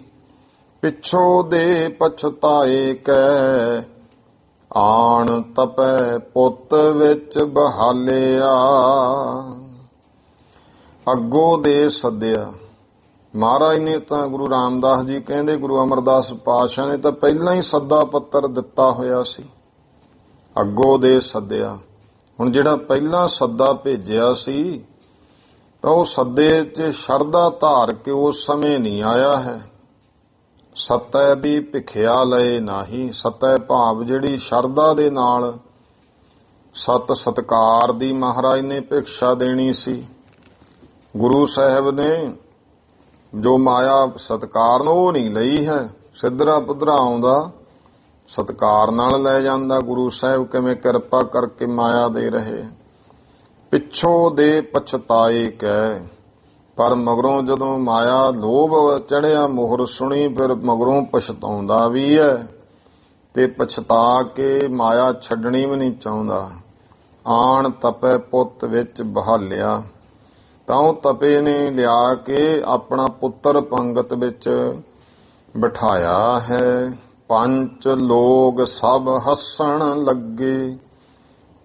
ਪਿੱਛੋਂ ਦੇ ਪਛਤਾਏ ਕੈ ਆਣ ਤਪੈ ਪੁੱਤ ਵਿੱਚ ਬਹਾਲਿਆ। ਅੱਗੋ ਦੇ ਸੱਦਿਆ, ਮਹਾਰਾਜ ਨੇ ਤਾਂ ਗੁਰੂ ਰਾਮਦਾਸ ਜੀ ਕਹਿੰਦੇ ਗੁਰੂ ਅਮਰਦਾਸ ਪਾਤਸ਼ਾਹ ਨੇ ਤਾਂ ਪਹਿਲਾਂ ਹੀ ਸੱਦਾ ਪੱਤਰ ਦਿੱਤਾ ਹੋਇਆ ਸੀ। ਅੱਗੋ ਦੇ ਸੱਦਿਆ, ਹੁਣ ਜਿਹੜਾ ਪਹਿਲਾਂ ਸੱਦਾ ਭੇਜਿਆ ਸੀ ਤਾਂ ਉਹ ਸੱਦੇ 'ਚ ਸ਼ਰਧਾ ਧਾਰ ਕੇ ਉਸ ਸਮੇਂ ਨਹੀਂ ਆਇਆ ਹੈ। ਸਤੈ ਦੀ ਭਿਖਿਆ ਲਏ ਨਾਹੀ। ਸਤੈ ਭਾਵ ਜਿਹੜੀ ਸ਼ਰਧਾ ਦੇ ਨਾਲ ਸਤ ਸਤਕਾਰ ਦੀ ਮਹਾਰਾਜ ਨੇ ਭਿਕਸ਼ਾ ਦੇਣੀ ਸੀ। ਗੁਰੂ ਸਾਹਿਬ ਨੇ ਜੋ ਮਾਇਆ ਸਤਕਾਰ ਨੂੰ ਉਹ ਨਹੀਂ ਲਈ ਹੈ। ਸਿੱਧਰਾ ਪੁੱਧਰਾ ਆਉਂਦਾ ਸਤਕਾਰ ਨਾਲ ਲੈ ਜਾਂਦਾ। ਗੁਰੂ ਸਾਹਿਬ ਕਿਵੇਂ ਕਿਰਪਾ ਕਰਕੇ ਮਾਇਆ ਦੇ ਰਹੇ। ਪਿੱਛੋਂ ਦੇ ਪਛਤਾਏ ਕੈ, ਪਰ ਮਗਰੋਂ ਜਦੋਂ ਮਾਇਆ ਲੋਭ ਚੜਿਆ ਮੋਹਰ ਸੁਣੀ ਫਿਰ ਮਗਰੋਂ ਪਛਤਾਉਂਦਾ ਵੀ ਹੈ ਤੇ ਪਛਤਾ ਕੇ ਮਾਇਆ ਛੱਡਣੀ ਵੀ ਨਹੀਂ ਚਾਹੁੰਦਾ। ਆਣ ਤਪੈ ਪੁੱਤ ਵਿੱਚ ਬਹਾਲਿਆ, ਤਾਂ ਉਹ ਤਪੇ ਨੇ ਲਿਆ ਕੇ ਆਪਣਾ ਪੁੱਤਰ ਪੰਗਤ ਵਿੱਚ ਬਿਠਾਇਆ ਹੈ। ਪੰਜ ਲੋਕ ਸਭ ਹੱਸਣ ਲੱਗੇ,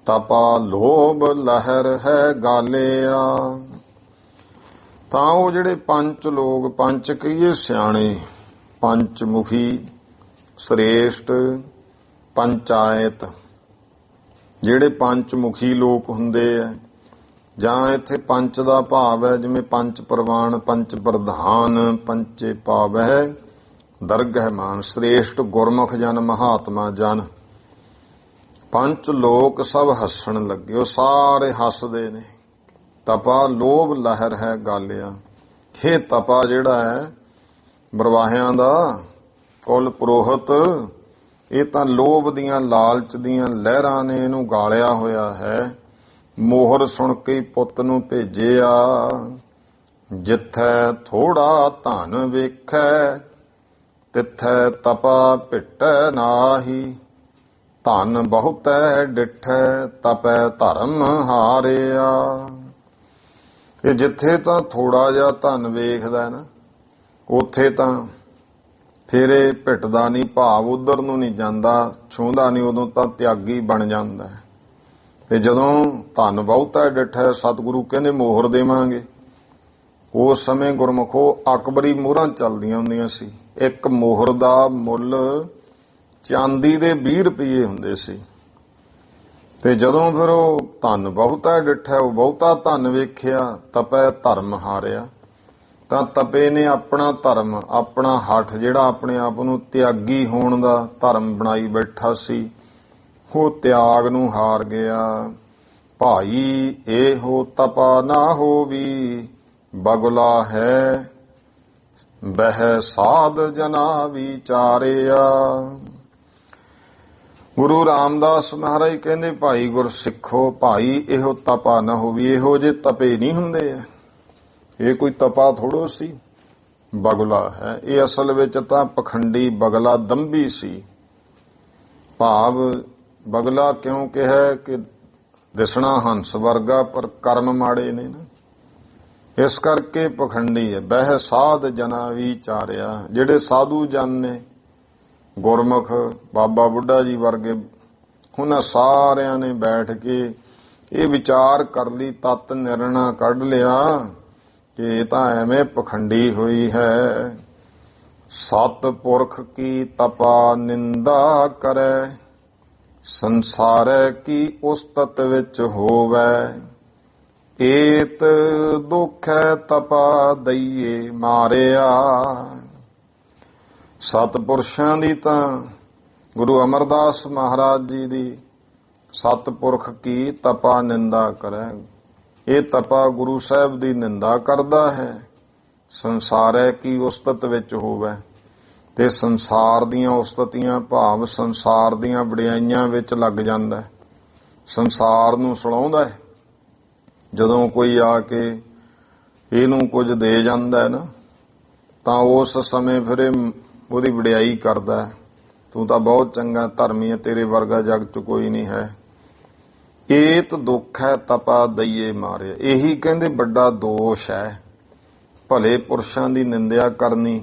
ਤਪਾ ਲੋਭ ਲਹਿਰ ਹੈ ਗਾਲਿਆ। ਤਾਂ ਉਹ ਜਿਹੜੇ ਪੰਜ ਲੋਕ, ਪੰਜ ਕਹੀਏ ਸਿਆਣੇ, ਪੰਚਮੁਖੀ, ਸ੍ਰੇਸ਼ਟ, ਪੰਚਾਇਤ, ਜਿਹੜੇ ਪੰਚਮੁਖੀ ਲੋਕ ਹੁੰਦੇ ਆ, ਜਾਂ ਇੱਥੇ ਪੰਚ ਦਾ ਭਾਵ ਹੈ ਜਿਵੇਂ ਪੰਚ ਪ੍ਰਵਾਨ, ਪੰਚ ਪ੍ਰਧਾਨ, ਪੰਚੇ ਭਾਵ ਹੈ ਦਰਗਹਿ ਮਾਨ, ਸ੍ਰੇਸ਼ਟ ਗੁਰਮੁਖ ਜਨ ਮਹਾਤਮਾ ਜਨ। ਪੰਜ ਲੋਕ ਸਭ ਹੱਸਣ ਲੱਗੇ, ਉਹ ਸਾਰੇ ਹੱਸਦੇ ਨੇ। ਤਪਾ ਲੋਭ ਲਹਿਰ ਹੈ ਗਾਲਿਆ। ਇਹ ਤਪਾ ਜਿਹੜਾ ਹੈ ਬਰਵਾਹਿਆਂ ਦਾ ਕੁਲ ਪੁਰੋਹਿਤ, ਇਹ ਤਾਂ ਲੋਭ ਦੀਆਂ ਲਾਲਚ ਦੀਆਂ ਲਹਿਰਾਂ ਨੇ ਇਹਨੂੰ ਗਾਲਿਆ ਹੋਇਆ ਹੈ। ਮੋਹਰ ਸੁਣ ਕੇ ਪੁੱਤ ਨੂੰ ਭੇਜਿਆ, ਜਿੱਥੈ ਥੋੜਾ ਧਨ ਵੇਖੈ ਤਿੱਥੈ ਤਪਾ ਭਿਟੈ ਨਾਹੀ। ਧਨ ਬਹੁਤੈ ਡਿਠੈ ਤਪੈ ਧਰਮ ਹਾਰਿਆ। ਇਹ ਜਿੱਥੇ ਤਾਂ ਥੋੜਾ ਜਿਹਾ ਧਨ ਵੇਖਦਾ ਨਾ ਉੱਥੇ ਤਾਂ ਫਿਰ ਇਹ ਭਿੱਟਦਾ ਨਹੀਂ, ਭਾਵ ਉਧਰ ਨੂੰ ਨਹੀਂ ਜਾਂਦਾ, ਛੂੰਹਦਾ ਨਹੀਂ, ਉਦੋਂ ਤਾਂ ਤਿਆਗੀ ਬਣ ਜਾਂਦਾ ਹੈ। ਤੇ ਜਦੋਂ ਧਨ ਬਹੁਤਾ ਡਿਠੈ, ਸਤਿਗੁਰੂ ਕਹਿੰਦੇ ਮੋਹਰ ਦੇਵਾਂਗੇ। ਉਸ ਸਮੇਂ ਗੁਰਮੁਖੋ ਅਕਬਰੀ ਮੋਹਰਾਂ ਚੱਲਦੀਆਂ ਹੁੰਦੀਆਂ ਸੀ। ਇੱਕ ਮੋਹਰ ਦਾ ਮੁੱਲ ਚਾਂਦੀ ਦੇ 20 ਰੁਪਏ ਹੁੰਦੇ ਸੀ। ਤੇ ਜਦੋਂ ਫਿਰ ਉਹ ਧਨ ਬਹੁਤਾ ਡਿਠੈ, ਉਹ ਬਹੁਤਾ ਧਨ ਵੇਖਿਆ, ਤਪੈ ਧਰਮ ਹਾਰਿਆ। ਤਾਂ ਤਪੇ ਨੇ ਆਪਣਾ ਧਰਮ, ਆਪਣਾ ਹੱਠ ਜਿਹੜਾ ਆਪਣੇ ਆਪ ਨੂੰ ਤਿਆਗੀ ਹੋਣ ਦਾ ਧਰਮ ਬਣਾਈ ਬੈਠਾ ਸੀ, ਉਹ ਤਿਆਗ ਨੂੰ ਹਾਰ ਗਿਆ। ਭਾਈ ਇਹੋ ਤਪਾ ਨਾ ਹੋਵੀ, ਬਗੁਲਾ ਹੈ ਬਹਿ ਸਾਧ ਜਨਾ ਵਿਚਾਰਿਆ। ਗੁਰੂ ਰਾਮਦਾਸ ਮਹਾਰਾਜ ਕਹਿੰਦੇ ਭਾਈ ਗੁਰਸਿੱਖੋ, ਭਾਈ ਇਹੋ ਤਪਾ ਨਾ ਹੋਵੀ। ਇਹੋ ਜੇ ਤਪੇ ਨਹੀਂ ਹੁੰਦੇ ਆ, ਇਹ ਕੋਈ ਤਪਾ ਥੋੜੋ ਸੀ। ਬਗਲਾ ਹੈ। ਇਹ ਅਸਲ ਵਿੱਚ ਤਾਂ ਪਖੰਡੀ ਬਗਲਾ ਦੰਭੀ ਸੀ। ਭਾਵ ਬਗਲਾ ਕਿਉਂ ਕਿਹਾ ਕਿ ਦਿਸਣਾ ਹੰਸ ਵਰਗਾ ਪਰ ਕਰਮ ਮਾੜੇ ਨੇ ਨਾ, ਇਸ ਕਰਕੇ ਪਖੰਡੀ ਹੈ। ਬਹਿ ਸਾਧ ਜਨਾ ਵਿਚਾਰਿਆ, ਜਿਹੜੇ ਸਾਧੂ ਜਨ ਨੇ ਗੁਰਮੁਖ ਬਾਬਾ ਬੁੱਢਾ ਜੀ ਵਰਗੇ, ਉਹਨਾਂ ਸਾਰਿਆਂ ਨੇ ਬੈਠ ਕੇ ਇਹ ਵਿਚਾਰ ਕਰ ਲਈ, ਤਤ ਨਿਰਣਾ ਕੱਢ ਲਿਆ ਕਿ ਇਹ ਤਾਂ ਐਵੇਂ ਪਖੰਡੀ ਹੋਈ ਹੈ। ਸਤ ਪੁਰਖ ਕੀ ਤਪਾ ਨਿੰਦਾ ਕਰੈ, ਸੰਸਾਰੈ ਕੀ ਉਸਤਤ ਵਿੱਚ ਹੋਵੈ। ਏਤ ਦੁਖੈ ਤਪਾ ਦਈਏ ਮਾਰਿਆ। ਸਤਪੁਰਸ਼ਾਂ ਦੀ ਤਾਂ ਗੁਰੂ ਅਮਰਦਾਸ ਮਹਾਰਾਜ ਜੀ ਦੀ ਸਤਪੁਰਖ ਕੀ ਤਪਾ ਨਿੰਦਾ ਕਰੈ, ਇਹ ਤਪਾ ਗੁਰੂ ਸਾਹਿਬ ਦੀ ਨਿੰਦਾ ਕਰਦਾ ਹੈ। ਸੰਸਾਰੈ ਕੀ ਉਸਤਤ ਵਿੱਚ ਹੋਵੇ, ਤੇ ਸੰਸਾਰ ਦੀਆਂ ਉਸਤਤੀਆਂ ਭਾਵ ਸੰਸਾਰ ਦੀਆਂ ਵਡਿਆਈਆਂ ਵਿੱਚ ਲੱਗ ਜਾਂਦਾ ਹੈ, ਸੰਸਾਰ ਨੂੰ ਸਲਾਹੁੰਦਾ ਹੈ। ਜਦੋਂ ਕੋਈ ਆ ਕੇ ਇਹਨੂੰ ਕੁਝ ਦੇ ਜਾਂਦਾ ਹੈ ਨਾ, ਤਾਂ ਉਸ ਸਮੇਂ ਫਿਰ ਉਹਦੀ ਵਡਿਆਈ ਕਰਦਾ ਹੈ, ਤੂੰ ਤਾਂ ਬਹੁਤ ਚੰਗਾ ਧਰਮੀ ਹੈ, ਤੇਰੇ ਵਰਗਾ ਜਗ 'ਚ ਕੋਈ ਨਹੀਂ ਹੈ। ਏਤ ਦੁੱਖ ਹੈ ਤਪਾ ਦਈਏ ਮਾਰਿਆ, ਇਹੀ ਕਹਿੰਦੇ ਵੱਡਾ ਦੋਸ਼ ਹੈ। ਭਲੇ ਪੁਰਸ਼ਾਂ ਦੀ ਨਿੰਦਿਆ ਕਰਨੀ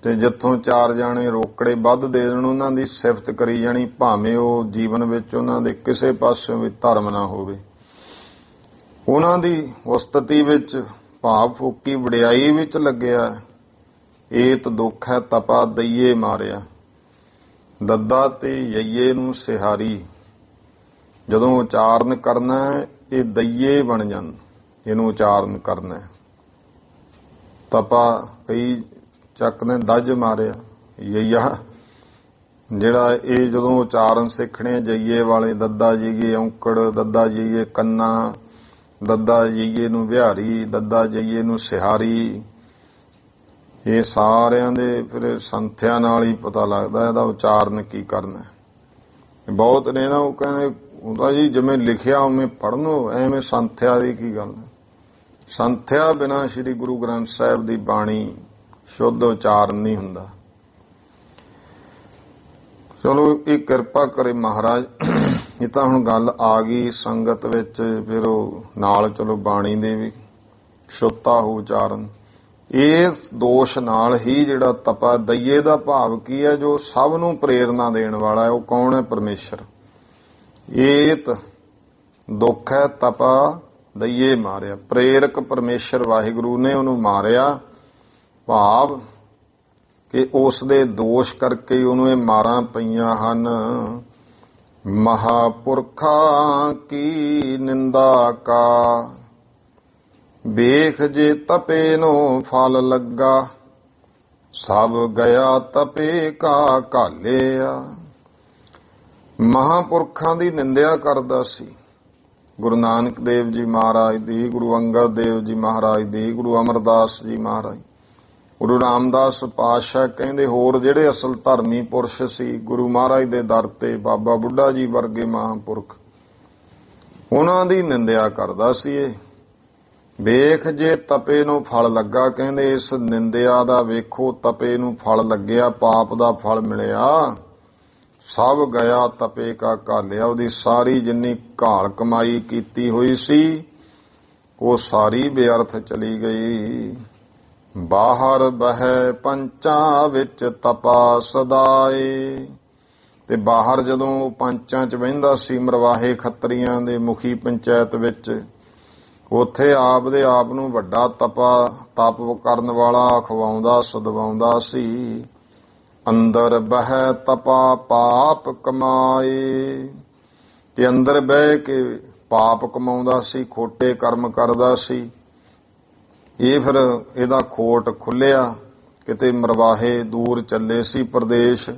ਤੇ ਜਿੱਥੋਂ ਚਾਰ ਜਾਣੇ ਰੋਕੜੇ ਵੱਧ ਦੇ ਦੇਣ ਉਹਨਾਂ ਦੀ ਸਿਫਤ ਕਰੀ ਜਾਣੀ, ਭਾਵੇਂ ਉਹ ਜੀਵਨ ਵਿੱਚ ਉਹਨਾਂ ਦੇ ਕਿਸੇ ਪਾਸਿਓਂ ਵੀ ਧਰਮ ਨਾ ਹੋਵੇ। ਉਹਨਾਂ ਦੀ ਉਸਤਤੀ ਵਿੱਚ ਭਾਵ ਫੂਕੀ ਵਡਿਆਈ ਵਿੱਚ ਲੱਗਿਆ। ਏਤ ਦੁੱਖ ਹੈ ਤਪਾ ਦਈਏ ਮਾਰਿਆ। ਦੱਦਾ ਤੇ ਯਈਏ ਨੂੰ ਸਿਹਾਰੀ ਜਦੋਂ ਉਚਾਰਨ ਕਰਨਾ ਇਹ ਦਈਏ ਬਣ ਜਾਣ, ਇਹਨੂੰ ਉਚਾਰਨ ਕਰਨਾ। ਤਪਾ ਕਈ ਚੱਕਦੇ ਦੱਜ ਮਾਰਿਆ, ਯਈਆ ਜਿਹੜਾ ਇਹ ਜਦੋਂ ਉਚਾਰਨ ਸਿੱਖਣੇ ਜਈਏ ਵਾਲੇ, ਦੱਦਾ ਜਈਏ ਔਂਕੜ, ਦੱਦਾ ਜਈਏ ਕੰਨਾ, ਦੱਦਾ ਜਈਏ ਨੂੰ ਵਿਹਾਰੀ, ਦੱਦਾ ਜਈਏ ਨੂੰ ਸਿਹਾਰੀ, ਇਹ ਸਾਰਿਆਂ ਦੇ ਫਿਰ ਸੰਥਿਆ ਨਾਲ ਹੀ ਪਤਾ ਲੱਗਦਾ ਇਹਦਾ ਉਚਾਰਨ ਕੀ ਕਰਨਾ। ਬਹੁਤ ਨੇ ਨਾ ਉਹ ਕਹਿੰਦੇ ਉਹਦਾ ਜੀ ਜਿਵੇਂ ਲਿਖਿਆ ਉਵੇਂ ਪੜ੍ਹਨੋ, ਐਵੇਂ ਸੰਥਿਆ ਦੀ ਕੀ ਗੱਲ ਹੈ। ਸੰਥਿਆ ਬਿਨਾਂ ਸ੍ਰੀ ਗੁਰੂ ਗ੍ਰੰਥ ਸਾਹਿਬ ਦੀ ਬਾਣੀ ਸ਼ੁੱਧ ਉਚਾਰਨ ਨਹੀਂ ਹੁੰਦਾ। ਚਲੋ ਇਹ ਕਿਰਪਾ ਕਰੇ ਮਹਾਰਾਜ। ਇਹ ਤਾਂ ਹੁਣ ਗੱਲ ਆ ਗਈ ਸੰਗਤ ਵਿੱਚ, ਫਿਰ ਉਹ ਨਾਲ ਚਲੋ ਬਾਣੀ ਦੇ ਵੀ ਸ਼ੁੱਧਤਾ ਹੋ ਉਚਾਰਨ। ਇਸ ਦੋਸ਼ ਨਾਲ ਹੀ ਜਿਹੜਾ ਤਪਾ ਦਈਏ ਦਾ ਭਾਵ ਕੀ ਹੈ, ਜੋ ਸਭ ਨੂੰ ਪ੍ਰੇਰਨਾ ਦੇਣ ਵਾਲਾ ਹੈ। ਉਹ ਕੌਣ ਹੈ? ਪਰਮੇਸ਼ਰ। ਏਤ ਦੁੱਖ ਹੈ ਤਪਾ ਦਈਏ ਮਾਰਿਆ, ਪ੍ਰੇਰਕ ਪਰਮੇਸ਼ਰ ਵਾਹਿਗੁਰੂ ਨੇ ਉਹਨੂੰ ਮਾਰਿਆ, ਭਾਵ ਕਿ ਉਸ ਦੇ ਦੋਸ਼ ਕਰਕੇ ਹੀ ਉਹਨੂੰ ਇਹ ਮਾਰਾਂ ਪਈਆਂ ਹਨ। ਮਹਾਪੁਰਖਾਂ ਕੀ ਨਿੰਦਾ ਕਾ, ਵੇਖ ਜੇ ਤਪੇ ਨੂੰ ਫਲ ਲੱਗਾ, ਸਭ ਗਿਆ ਤਪੇ ਕਾ ਘਾਲਿਆ। ਮਹਾਪੁਰਖਾਂ ਦੀ ਨਿੰਦਿਆ ਕਰਦਾ ਸੀ। ਗੁਰੂ ਨਾਨਕ ਦੇਵ ਜੀ ਮਹਾਰਾਜ ਦੀ, ਗੁਰੂ ਅੰਗਦ ਦੇਵ ਜੀ ਮਹਾਰਾਜ ਦੀ, ਗੁਰੂ ਅਮਰਦਾਸ ਜੀ ਮਹਾਰਾਜ, ਗੁਰੂ ਰਾਮਦਾਸ ਪਾਤਸ਼ਾਹ ਕਹਿੰਦੇ ਹੋਰ ਜਿਹੜੇ ਅਸਲ ਧਰਮੀ ਪੁਰਸ਼ ਸੀ ਗੁਰੂ ਮਹਾਰਾਜ ਦੇ ਦਰ ਤੇ, ਬਾਬਾ ਬੁੱਢਾ ਜੀ ਵਰਗੇ ਮਹਾਂਪੁਰਖ, ਉਹਨਾਂ ਦੀ ਨਿੰਦਿਆ ਕਰਦਾ ਸੀ ਇਹ। ਵੇਖ ਜੇ ਤਪੇ ਨੂੰ ਫਲ ਲੱਗਾ, ਕਹਿੰਦੇ ਇਸ ਨਿੰਦਿਆ ਦਾ ਵੇਖੋ ਤਪੇ ਨੂੰ ਫਲ ਲੱਗਿਆ, ਪਾਪ ਦਾ ਫਲ ਮਿਲਿਆ। ਸਭ ਗਿਆ ਤਪੇ ਕਾ ਘਾਲਿਆ, ਉਹਦੀ ਸਾਰੀ ਜਿੰਨੀ ਘਾਲ ਕਮਾਈ ਕੀਤੀ ਹੋਈ ਸੀ ਉਹ ਸਾਰੀ ਬੇਅਰਥ ਚਲੀ ਗਈ। ਬਾਹਰ ਬਹਿ ਪੰਚਾਂ ਵਿੱਚ ਤਪਾ ਸਦਾਏ, ਤੇ ਬਾਹਰ ਜਦੋਂ ਪੰਚਾਂ 'ਚ ਬਹਿੰਦਾ ਸੀ, ਮਰਵਾਹੇ ਖੱਤਰੀਆਂ ਦੇ ਮੁਖੀ ਪੰਚਾਇਤ ਵਿੱਚ, ਉੱਥੇ ਆਪ ਦੇ ਆਪ ਨੂੰ ਵੱਡਾ ਤਪ ਕਰਨ ਵਾਲਾ ਅਖਵਾਉਂਦਾ ਸਦਵਾਉਂਦਾ ਸੀ। ਅੰਦਰ ਬਹਿ ਤਪਾ ਪਾਪ ਕਮਾਏ, ਤੇ ਅੰਦਰ ਬਹਿ ਕੇ ਪਾਪ ਕਮਾਉਂਦਾ ਸੀ, ਖੋਟੇ ਕਰਮ ਕਰਦਾ ਸੀ। ਇਹ ਫਿਰ ਇਹਦਾ ਖੋਟ ਖੁੱਲਿਆ। ਕਿਤੇ ਮਰਵਾਹੇ ਦੂਰ ਚੱਲੇ ਸੀ ਪ੍ਰਦੇਸ਼,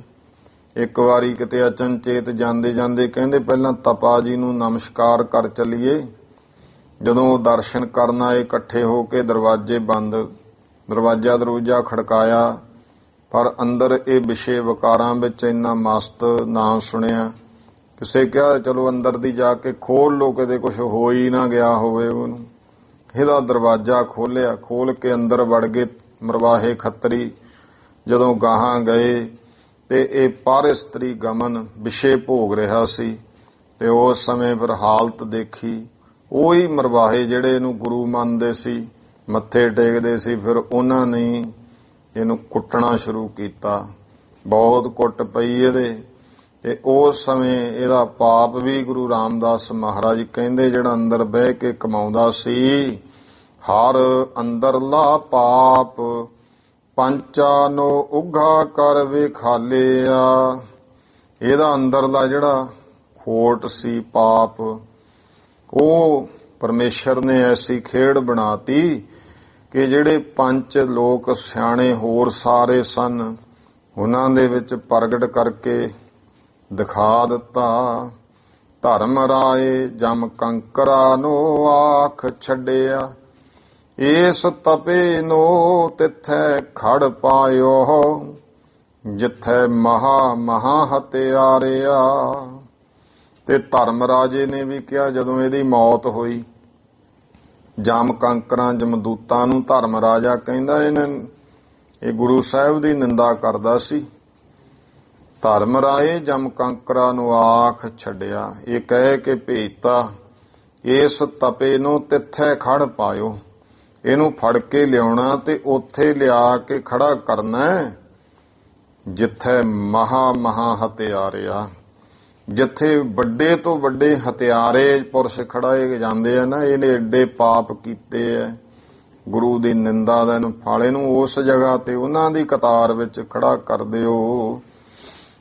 ਇੱਕ ਵਾਰੀ ਕਿਤੇ ਅਚਨਚੇਤ ਜਾਂਦੇ ਜਾਂਦੇ ਕਹਿੰਦੇ ਪਹਿਲਾਂ ਤਪਾ ਜੀ ਨੂੰ ਨਮਸਕਾਰ ਕਰ ਚੱਲੀਏ। ਜਦੋਂ ਦਰਸ਼ਨ ਕਰਨ ਆਏ ਇਕੱਠੇ ਹੋ ਕੇ, ਦਰਵਾਜ਼ੇ ਬੰਦ, ਦਰਵਾਜ਼ਾ ਖੜਕਾਇਆ, ਪਰ ਅੰਦਰ ਇਹ ਵਿਸ਼ੇ ਵਿਕਾਰਾਂ ਵਿੱਚ ਇੰਨਾ ਮਸਤ ਨਾ ਸੁਣਿਆ। ਕਿਸੇ ਕਿਹਾ ਚਲੋ ਅੰਦਰ ਦੀ ਜਾ ਕੇ ਖੋਲ ਲੋ, ਕਿਤੇ ਕੁਝ ਹੋ ਹੀ ਨਾ ਗਿਆ ਹੋਵੇ ਉਹਨੂੰ। ਇਹਦਾ ਦਰਵਾਜ਼ਾ ਖੋਲਿਆ, ਖੋਲ ਕੇ ਅੰਦਰ ਵੜ ਗਏ। ਮਰਵਾਹੇ ਖੱਤਰੀ ਜਦੋਂ ਗਾਹਾਂ ਗਏ ਤੇ ਇਹ ਪਰ ਇਸਤਰੀ ਗਮਨ ਵਿਸ਼ੇ ਭੋਗ ਰਿਹਾ ਸੀ ਤੇ ਉਸ ਸਮੇਂ ਫਿਰ ਹਾਲਤ ਦੇਖੀ। ਉਹੀ ਮਰਵਾਹੇ ਜਿਹੜੇ ਇਹਨੂੰ ਗੁਰੂ ਮੰਨਦੇ ਸੀ, ਮੱਥੇ ਟੇਕਦੇ ਸੀ, ਫਿਰ ਉਹਨਾਂ ਨੇ ਇਹਨੂੰ ਕੁੱਟਣਾ ਸ਼ੁਰੂ ਕੀਤਾ। ਬਹੁਤ ਕੁੱਟ ਪਈ ਇਹਦੇ ਤੇ ਉਸ ਸਮੇਂ ਇਹਦਾ ਪਾਪ ਵੀ ਗੁਰੂ ਰਾਮਦਾਸ ਮਹਾਰਾਜ ਕਹਿੰਦੇ ਜਿਹੜਾ ਅੰਦਰ ਬਹਿ ਕੇ ਕਮਾਉਂਦਾ ਸੀ, ਹਰ ਅੰਦਰਲਾ ਪਾਪ ਪੰਚਾ ਨੋ ਉਘਾ ਕਰ ਵੇਖਾਲਿਆ। ਇਹਦਾ ਅੰਦਰਲਾ ਜਿਹੜਾ ਖੋਟ ਸੀ ਪਾਪ, ਉਹ ਪਰਮੇਸ਼ਰ ਨੇ ਐਸੀ ਖੇਡ ਬਣਾਤੀ ਕਿ ਜਿਹੜੇ ਪੰਜ ਲੋਕ ਸਿਆਣੇ ਹੋਰ ਸਾਰੇ ਸਨ, ਉਹਨਾਂ ਦੇ ਵਿੱਚ ਪ੍ਰਗਟ ਕਰਕੇ ਦਿਖਾ ਦਿੱਤਾ। ਧਰਮ ਰਾਏ ਜਮ ਕੰਕਰਾ ਨੋ ਆਖ ਛੱਡਿਆ, ਇਸ ਤਪੇ ਨੋ ਤਿੱਥੈ ਖੜ ਪਾਇਓ, ਜਿੱਥੈ ਮਹਾ ਮਹਾ ਹਤਿਆਰਿਆ। ਤੇ ਧਰਮ ਰਾਜੇ ਨੇ ਵੀ ਕਿਹਾ, ਜਦੋਂ ਇਹਦੀ ਮੌਤ ਹੋਈ, ਜਮ ਕੰਕਰਾਂ ਜਮਦੂਤਾਂ ਨੂੰ ਧਰਮ ਰਾਜਾ ਕਹਿੰਦਾ, ਇਹ ਗੁਰੂ ਸਾਹਿਬ ਦੀ ਨਿੰਦਾ ਕਰਦਾ ਸੀ। ਧਰਮ ਰਾਏ ਜਮ ਕੰਕਰਾਂ ਨੂੰ ਆਖ ਛੱਡਿਆ, ਇਹ ਕਹਿ ਕੇ ਭੇਜਤਾ, ਇਸ ਤਪੇ ਨੂੰ ਤਿੱਥੈ ਖੜ ਪਾਇਓ, ਇਹਨੂੰ ਫੜ ਕੇ ਲਿਆਉਣਾ ਤੇ ਉੱਥੇ ਲਿਆ ਕੇ ਖੜਾ ਕਰਨਾ, ਜਿੱਥੇ ਮਹਾ ਮਹਾ ਹਤਿਆਰਿਆ, ਜਿੱਥੇ ਵੱਡੇ ਤੋਂ ਵੱਡੇ ਹਥਿਆਰੇ ਪੁਰਸ਼ ਖੜਾਏ ਜਾਂਦੇ ਆ ਨਾ, ਇਹਨੇ ਏਡੇ ਪਾਪ ਕੀਤੇ ਐ, ਗੁਰੂ ਦੀ ਨਿੰਦਾ ਦਾ ਇਹਨੂੰ ਫਾਲੇ ਨੂੰ ਉਸ ਜਗ੍ਹਾ ਤੇ ਉਹਨਾਂ ਦੀ ਕਤਾਰ ਵਿੱਚ ਖੜਾ ਕਰ ਦਿਓ।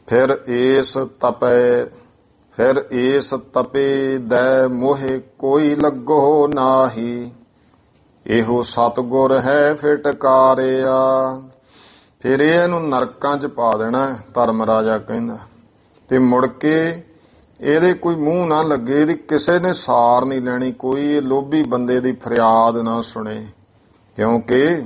ਫਿਰ ਇਸ ਤਪੇ ਦੈ ਮੋਹਿ ਕੋਈ ਲੱਗੋ ਨਾਹੀ, ਇਹੋ ਸਤਿਗੁਰ ਹੈ ਫਿਟਕਾਰਿਆ। ਫਿਰ ਇਹਨੂੰ ਨਰਕਾਂ 'ਚ ਪਾ ਦੇਣਾ, ਧਰਮ ਰਾਜਾ ਕਹਿੰਦਾ, ਤੇ ਮੁੜ ਕੇ ਇਹਦੇ ਕੋਈ ਮੂੰਹ ਨਾ ਲੱਗੇ, ਇਹਦੀ ਕਿਸੇ ਨੇ ਸਾਰ ਨਹੀਂ ਲੈਣੀ, ਕੋਈ ਇਹ ਲੋਭੀ ਬੰਦੇ ਦੀ ਫਰਿਆਦ ਨਾ ਸੁਣੇ, ਕਿਉਂਕਿ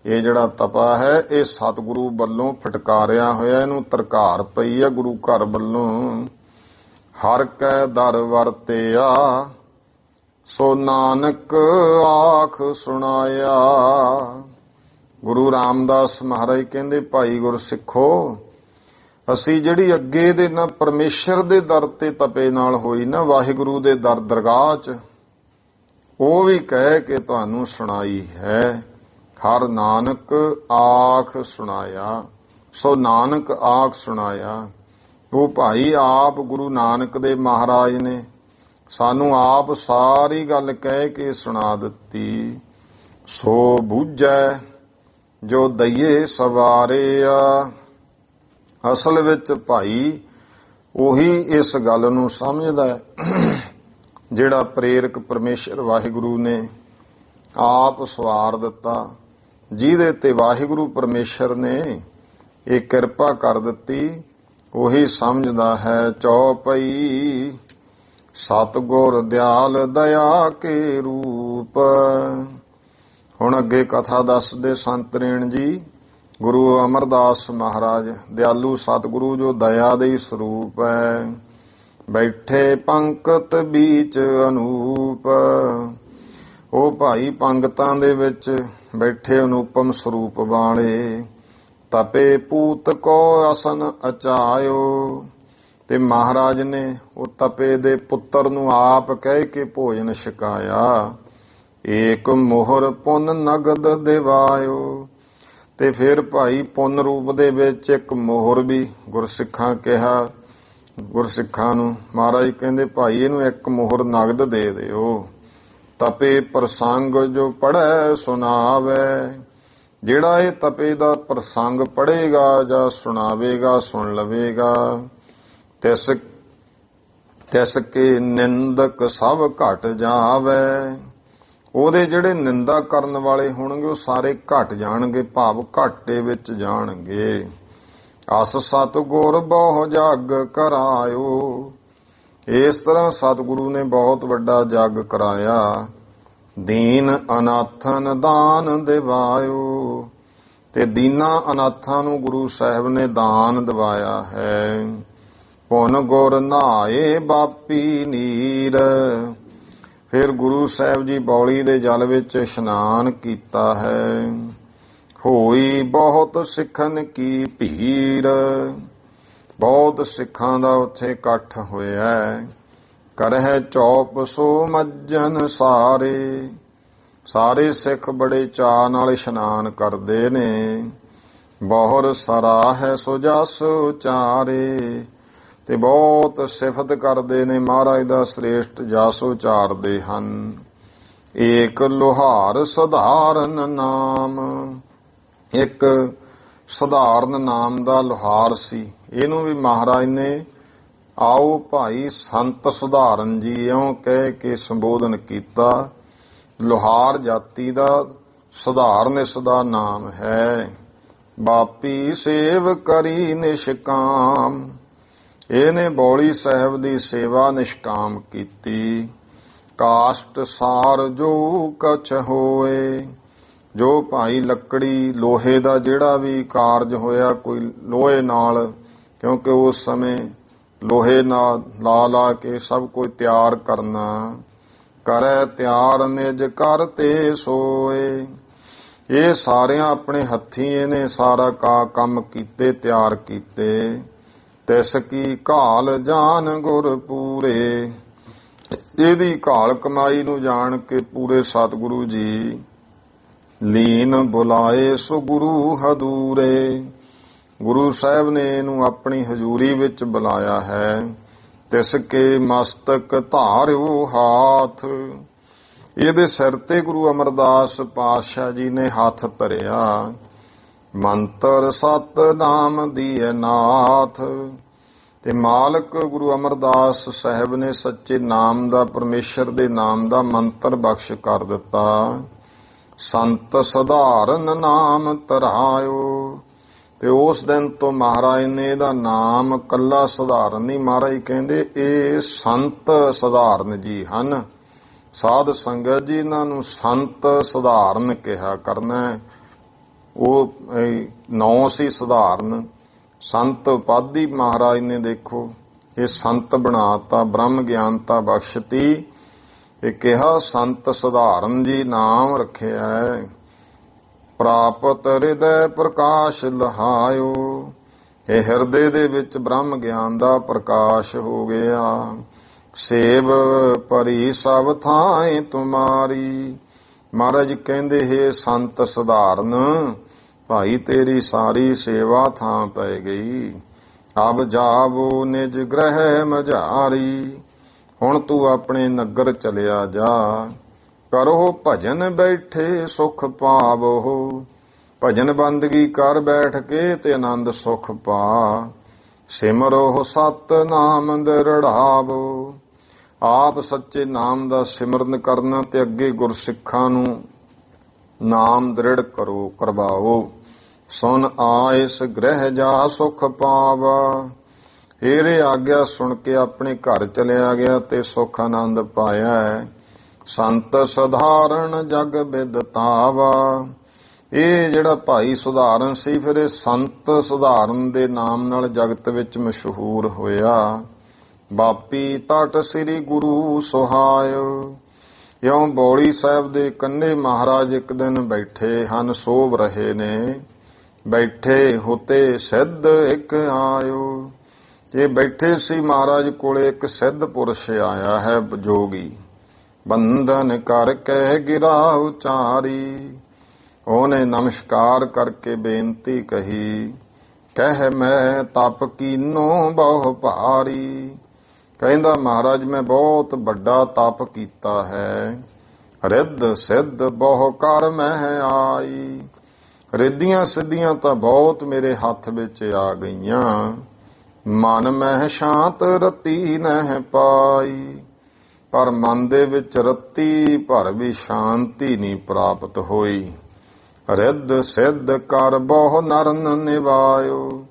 ਇਹ ਜਿਹੜਾ ਤਪਾ ਹੈ ਇਹ ਸਤਿਗੁਰੂ ਵੱਲੋਂ ਫਟਕਾਰਿਆ ਹੋਇਆ, ਇਹਨੂੰ ਤਰਕਾਰ ਪਈ ਆ ਗੁਰੂ ਘਰ ਵੱਲੋਂ। ਹਰ ਕੈ ਦਰ ਵਰਤਿਆ ਸੋ ਨਾਨਕ ਆਖ ਸੁਣਾਇਆ। ਗੁਰੂ ਰਾਮਦਾਸ ਮਹਾਰਾਜ ਕਹਿੰਦੇ, ਭਾਈ ਗੁਰਸਿੱਖੋ, ਅਸੀਂ ਜਿਹੜੀ ਅੱਗੇ ਦੇ ਨਾ ਪਰਮੇਸ਼ਰ ਦੇ ਦਰ ਤੇ ਤਪੇ ਨਾਲ ਹੋਈ ਨਾ, ਵਾਹਿਗੁਰੂ ਦੇ ਦਰ ਦਰਗਾਹ 'ਚ, ਉਹ ਵੀ ਕਹਿ ਕੇ ਤੁਹਾਨੂੰ ਸੁਣਾਈ ਹੈ। ਹਰ ਨਾਨਕ ਆਖ ਸੁਣਾਇਆ, ਸੋ ਨਾਨਕ ਆਖ ਸੁਣਾਇਆ। ਉਹ ਭਾਈ ਆਪ ਗੁਰੂ ਨਾਨਕ ਦੇ ਮਹਾਰਾਜ ਨੇ ਸਾਨੂੰ ਆਪ ਸਾਰੀ ਗੱਲ ਕਹਿ ਕੇ ਸੁਣਾ ਦਿੱਤੀ। ਸੋ ਬੂਝੈ ਜੋ ਦਈਏ ਸਵਾਰਿਆ। ਅਸਲ ਵਿੱਚ ਭਾਈ ਉਹੀ ਇਸ ਗੱਲ ਨੂੰ ਸਮਝਦਾ ਹੈ ਜਿਹੜਾ ਪ੍ਰੇਰਕ ਪਰਮੇਸ਼ਰ ਵਾਹਿਗੁਰੂ ਨੇ ਆਪ ਸਵਾਰ ਦਿੱਤਾ, ਜਿਹਦੇ ਤੇ ਵਾਹਿਗੁਰੂ ਪਰਮੇਸ਼ਰ ਨੇ ਇਹ ਕਿਰਪਾ ਕਰ ਦਿੱਤੀ, ਉਹੀ ਸਮਝਦਾ ਹੈ। ਚੌਪਈ ਸਤਿਗੁਰ ਦਿਆਲ ਦਇਆ ਕੇ ਰੂਪ। ਹੁਣ ਅੱਗੇ ਕਥਾ ਦੱਸਦੇ ਸੰਤ ਰੇਣ ਜੀ, ਗੁਰੂ ਅਮਰਦਾਸ ਮਹਾਰਾਜ ਦਿਆਲੂ ਸਤਿਗੁਰੂ ਜੋ ਦਇਆ ਦੇ ਸਰੂਪ ਹੈ। ਬੈਠੇ ਪੰਕਤ ਬੀਚ ਅਨੂਪ। ਉਹ ਭਾਈ ਪੰਗਤਾਂ ਦੇ ਵਿੱਚ ਬੈਠੇ ਅਨੂਪਮ ਸਰੂਪ ਵਾਲੇ। ਤਪੇ ਪੂਤ ਕੋ ਅਸਨ ਅਚਾਇਓ। ਤੇ ਮਹਾਰਾਜ ਨੇ ਉਹ ਤਪੇ ਦੇ ਪੁੱਤਰ ਨੂੰ ਆਪ ਕਹਿ ਕੇ ਭੋਜਨ ਛਕਾਇਆ। ਏਕ ਮੋਹਰ ਪੁੰਨ ਨਗਦ ਦਿਵਾਇਓ। ਤੇ ਫਿਰ ਭਾਈ ਪੁੰਨ ਰੂਪ ਦੇ ਵਿੱਚ ਇੱਕ ਮੋਹਰ ਵੀ ਗੁਰਸਿੱਖਾਂ ਕਿਹਾ। ਗੁਰਸਿੱਖਾਂ ਨੂੰ ਮਹਾਰਾਜ ਕਹਿੰਦੇ, ਭਾਈ ਇਹਨੂੰ ਇੱਕ ਮੋਹਰ ਨਗਦ ਦੇ ਦਿਓ। ਤਪੇ ਪ੍ਰਸੰਗ ਜੋ ਪੜ੍ਹੈ ਸੁਣਾਵੇ। ਜਿਹੜਾ ਇਹ ਤਪੇ ਦਾ ਪ੍ਰਸੰਗ ਪੜ੍ਹੇਗਾ ਜਾਂ ਸੁਣਾਵੇਗਾ, ਸੁਣ ਲਵੇਗਾ, ਤਿਸ ਕੇ ਨਿੰਦਕ ਸਭ ਘਟ ਜਾਵੇ। ਉਹਦੇ ਜਿਹੜੇ ਨਿੰਦਾ ਕਰਨ ਵਾਲੇ ਹੋਣਗੇ ਉਹ ਸਾਰੇ ਘਟ ਜਾਣਗੇ, ਭਾਵ ਘਾਟੇ ਵਿੱਚ ਜਾਣਗੇ। ਅਸ ਸਤਿਗੁਰ ਬਹੁ ਜਗ ਕਰਾਇਓ। ਇਸ ਤਰ੍ਹਾਂ ਸਤਿਗੁਰੂ ਨੇ ਬਹੁਤ ਵੱਡਾ ਜਗ ਕਰਾਇਆ। ਦੀਨ ਅਨਾਥਨ ਦਾਨ ਦਿਵਾਇਓ। ਤੇ ਦੀਨਾ ਅਨਾਥਾਂ ਨੂੰ ਗੁਰੂ ਸਾਹਿਬ ਨੇ ਦਾਨ ਦਿਵਾਇਆ ਹੈ। ਪੁਨ ਗੁਰ ਨਹਾਏ ਬਾਪੀ ਨੀਰ। ਫਿਰ ਗੁਰੂ ਸਾਹਿਬ ਜੀ ਬੌਲੀ ਦੇ ਜਲ ਵਿੱਚ ਇਸ਼ਨਾਨ ਕੀਤਾ ਹੈ। ਬਹੁਤ ਸਿੱਖਣ ਕੀ ਭੀੜ। ਬਹੁਤ ਸਿੱਖਾਂ ਦਾ ਉੱਥੇ ਇਕੱਠ ਹੋਇਆ। ਕਰਹਿ ਚੌਪ ਸੋ ਮੱਜਨ ਸਾਰੇ। ਸਾਰੇ ਸਿੱਖ ਬੜੇ ਚਾਅ ਨਾਲ ਇਸ਼ਨਾਨ ਕਰਦੇ ਨੇ। ਬਹੁਰ ਸਰਾਹੈ ਸੋ ਜਸ ਉਚਾਰੇ। ਤੇ ਬਹੁਤ ਸਿਫਤ ਕਰਦੇ ਨੇ, ਮਹਾਰਾਜ ਦਾ ਸ੍ਰੇਸ਼ਟ ਜਸ ਉਚਾਰਦੇ ਹਨ। ਏਕ ਲੋਹਾਰ ਸਧਾਰਨ ਨਾਮ। ਇੱਕ ਸਧਾਰਨ ਨਾਮ ਦਾ ਲੋਹਾਰ ਸੀ। ਇਹਨੂੰ ਵੀ ਮਹਾਰਾਜ ਨੇ ਆਓ ਭਾਈ ਸੰਤ ਸੁਧਾਰਨ ਜੀ ਇਉਂ ਕਹਿ ਕੇ ਸੰਬੋਧਨ ਕੀਤਾ। ਲੋਹਾਰ ਜਾਤੀ ਦਾ ਸੁਧਾਰਨ ਇਸ ਦਾ ਨਾਮ ਹੈ। ਬਾਪੀ ਸੇਵ ਕਰੀ ਨਿਸ਼ਕਾਮ। ਇਹਨੇ ਬੌਲੀ ਸਾਹਿਬ ਦੀ ਸੇਵਾ ਨਿਸ਼ਕਾਮ ਕੀਤੀ। ਕਾਸ਼ਟ ਸਾਰ ਜੋ ਕਛ ਹੋਏ। ਜੋ ਭਾਈ ਲੱਕੜੀ ਲੋਹੇ ਦਾ ਜਿਹੜਾ ਵੀ ਕਾਰਜ ਹੋਇਆ, ਕੋਈ ਲੋਹੇ ਨਾਲ, ਕਿਉਂਕਿ ਉਸ ਸਮੇਂ ਲੋਹੇ ਨਾਲ ਲਾ ਕੇ ਸਭ ਕੁਝ ਤਿਆਰ ਕਰਨਾ। ਕਰੈ ਤਿਆਰ ਨਿਜ ਕਰ ਤੇ ਸੋਏ। ਇਹ ਸਾਰਿਆਂ ਆਪਣੇ ਹੱਥੀਂ ਇਹਨੇ ਸਾਰਾ ਕੰਮ ਕੀਤੇ, ਤਿਆਰ ਕੀਤੇ। ਤਿਸ ਕੀ ਘਾਲ ਜਾਨ ਗੁਰ ਪੂਰੇ। ਇਹਦੀ ਘਾਲ ਕਮਾਈ ਨੂੰ ਜਾਣ ਕੇ ਪੂਰੇ ਸਤਿਗੁਰੂ ਜੀ ਲੀਨ ਬੁਲਾਏ ਸੋ ਗੁਰੂ ਹਦੂਰੇ। ਗੁਰੂ ਸਾਹਿਬ ਨੇ ਇਹਨੂੰ ਆਪਣੀ ਹਜ਼ੂਰੀ ਵਿੱਚ ਬੁਲਾਇਆ ਹੈ। ਤਿਸ ਕੇ ਮਸਤਕ ਧਾਰਿਓ ਹਾਥ। ਇਹਦੇ ਸਿਰ ਤੇ ਗੁਰੂ ਅਮਰਦਾਸ ਪਾਤਸ਼ਾਹ ਜੀ ਨੇ ਹੱਥ ਧਰਿਆ। ਮੰਤਰ ਸਤ ਨਾਮ ਦੀਏ ਨਾਥ। ਤੇ ਮਾਲਕ ਗੁਰੂ ਅਮਰਦਾਸ ਸਾਹਿਬ ਨੇ ਸੱਚੇ ਨਾਮ ਦਾ, ਪਰਮੇਸ਼ਰ ਦੇ ਨਾਮ ਦਾ ਮੰਤਰ ਬਖਸ਼ ਕਰ ਦਿੱਤਾ। ਸੰਤ ਸਧਾਰਨ ਨਾਮ ਧਰਾਇਓ। ਤੇ ਉਸ ਦਿਨ ਤੋਂ ਮਹਾਰਾਜ ਨੇ ਇਹਦਾ ਨਾਮ ਕੱਲਾ ਸਧਾਰਨ ਨਹੀਂ, ਮਹਾਰਾਜ ਕਹਿੰਦੇ ਇਹ ਸੰਤ ਸਧਾਰਨ ਜੀ ਹਨ। ਸਾਧ ਸੰਗਤ ਜੀ ਇਹਨਾਂ ਨੂੰ ਸੰਤ ਸਧਾਰਨ ਕਿਹਾ ਕਰਨਾ। ਉਹ ਨੌ ਸੀ ਸਧਾਰਨ। ਸੰਤ ਉਪਾਧੀ ਮਹਾਰਾਜ ਨੇ ਦੇਖੋ ਇਹ ਸੰਤ ਬਣਾਤਾ, ਬ੍ਰਹਮ ਗਿਆਨਤਾ ਬਖਸ਼ਤੀ ਤੇ ਕਿਹਾ ਸੰਤ ਸਧਾਰਨ ਜੀ ਨਾਮ ਰੱਖਿਆ। ਪ੍ਰਾਪਤ ਹਿਰਦੈ ਪ੍ਰਕਾਸ਼ ਲਹਾਇਓ। ਇਹ ਹਿਰਦੇ ਦੇ ਵਿੱਚ ਬ੍ਰਹਮ ਗਿਆਨ ਦਾ ਪ੍ਰਕਾਸ਼ ਹੋ ਗਿਆ। ਸੇਵ ਭਰੀ ਸਭ ਥਾਂ ਤੁਮਾਰੀ। ਮਹਾਰਾਜ ਕਹਿੰਦੇ ਹੈ ਸੰਤ ਸਧਾਰਨ ਭਾਈ ਤੇਰੀ ਸਾਰੀ ਸੇਵਾ ਥਾਂ ਪੈ ਗਈ। ਅਬ ਜਾਵੋ ਨਿਜ ਗ੍ਰਹਿ ਮਝਾਰੀ। ਹੁਣ ਤੂੰ ਆਪਣੇ ਨਗਰ ਚਲਿਆ ਜਾ। ਕਰੋ ਭਜਨ ਬੈਠੇ ਸੁਖ ਪਾਵੋ। ਭਜਨ ਬੰਦਗੀ ਕਰ ਬੈਠ ਕੇ ਤੇ ਆਨੰਦ ਸੁਖ ਪਾ। ਸਿਮਰੋ ਸਤ ਨਾਮ ਦ੍ਰਿੜਾਵੋ। ਆਪ ਸੱਚੇ ਨਾਮ ਦਾ ਸਿਮਰਨ ਕਰਨਾ ਤੇ ਅੱਗੇ ਗੁਰਸਿੱਖਾਂ ਨੂੰ ਨਾਮ ਦ੍ਰਿੜ ਕਰਵਾਓ। ਸੁਨ ਆਇਸ ਗ੍ਰਹਿ ਜਾ ਸੁਖ ਪਾਵਾ। ਇਹਦੇ ਆਗਿਆ ਸੁਣ ਕੇ ਆਪਣੇ ਘਰ ਚਲਿਆ ਗਿਆ ਤੇ ਸੁਖ ਆਨੰਦ ਪਾਇਆ। ਸੰਤ ਸਧਾਰਨ ਜਗ ਬਿਦਤਾਵਾ। ਇਹ ਜਿਹੜਾ ਭਾਈ ਸੁਧਾਰਨ ਸੀ ਫਿਰ ਇਹ ਸੰਤ ਸੁਧਾਰਨ ਦੇ ਨਾਮ ਨਾਲ ਜਗਤ ਵਿੱਚ ਮਸ਼ਹੂਰ ਹੋਇਆ। ਬਾਪੀ ਤਟ ਸ੍ਰੀ ਗੁਰੂ ਸੁਹਾਇਓ। ਇਉਂ ਬੌਲੀ ਸਾਹਿਬ ਦੇ ਕੰਨੇ ਮਹਾਰਾਜ ਇੱਕ ਦਿਨ ਬੈਠੇ ਹਨ, ਸੋਭ ਰਹੇ ਨੇ। ਬੈਠੇ ਹੋਤੇ ਸਿੱਧ ਇੱਕ ਆਇਓ। ਇਹ ਬੈਠੇ ਸੀ ਮਹਾਰਾਜ ਕੋਲੇ ਇੱਕ ਸਿੱਧ ਪੁਰਸ਼ ਆਇਆ ਹੈ ਜੋਗੀ। ਬੰਧਨ ਕਰਕੇ ਗਿਰਾ ਉਚਾਰੀ। ਉਹਨੇ ਨਮਸਕਾਰ ਕਰਕੇ ਬੇਨਤੀ ਕਹੀ। ਕਹਿ ਮੈਂ ਤਪ ਕੀਨੋ ਬਹੁ ਭਾਰੀ। ਕਹਿੰਦਾ ਮਹਾਰਾਜ ਮੈਂ ਬਹੁਤ ਵੱਡਾ ਤਪ ਕੀਤਾ ਹੈ। ਰਿੱਧ ਸਿੱਧ ਬਹੁ ਕਰ ਮੈਂ ਆਈ। ਰਿੱਧੀਆਂ ਸਿੱਧੀਆਂ ਤਾਂ ਬਹੁਤ ਮੇਰੇ ਹੱਥ ਵਿੱਚ ਆ ਗਈਆਂ। ਮਨ ਮਹਿ ਸ਼ਾਂਤ ਰਤੀ ਨਹਿ ਪਾਈ। ਪਰ ਮਨ ਦੇ ਵਿੱਚ ਰਤੀ ਭਰ ਵੀ ਸ਼ਾਂਤੀ ਨਹੀਂ ਪ੍ਰਾਪਤ ਹੋਈ। ਰਿੱਧ ਸਿੱਧ ਕਰ ਬਹੁ ਨਰਨ ਨਿਵਾਇਓ।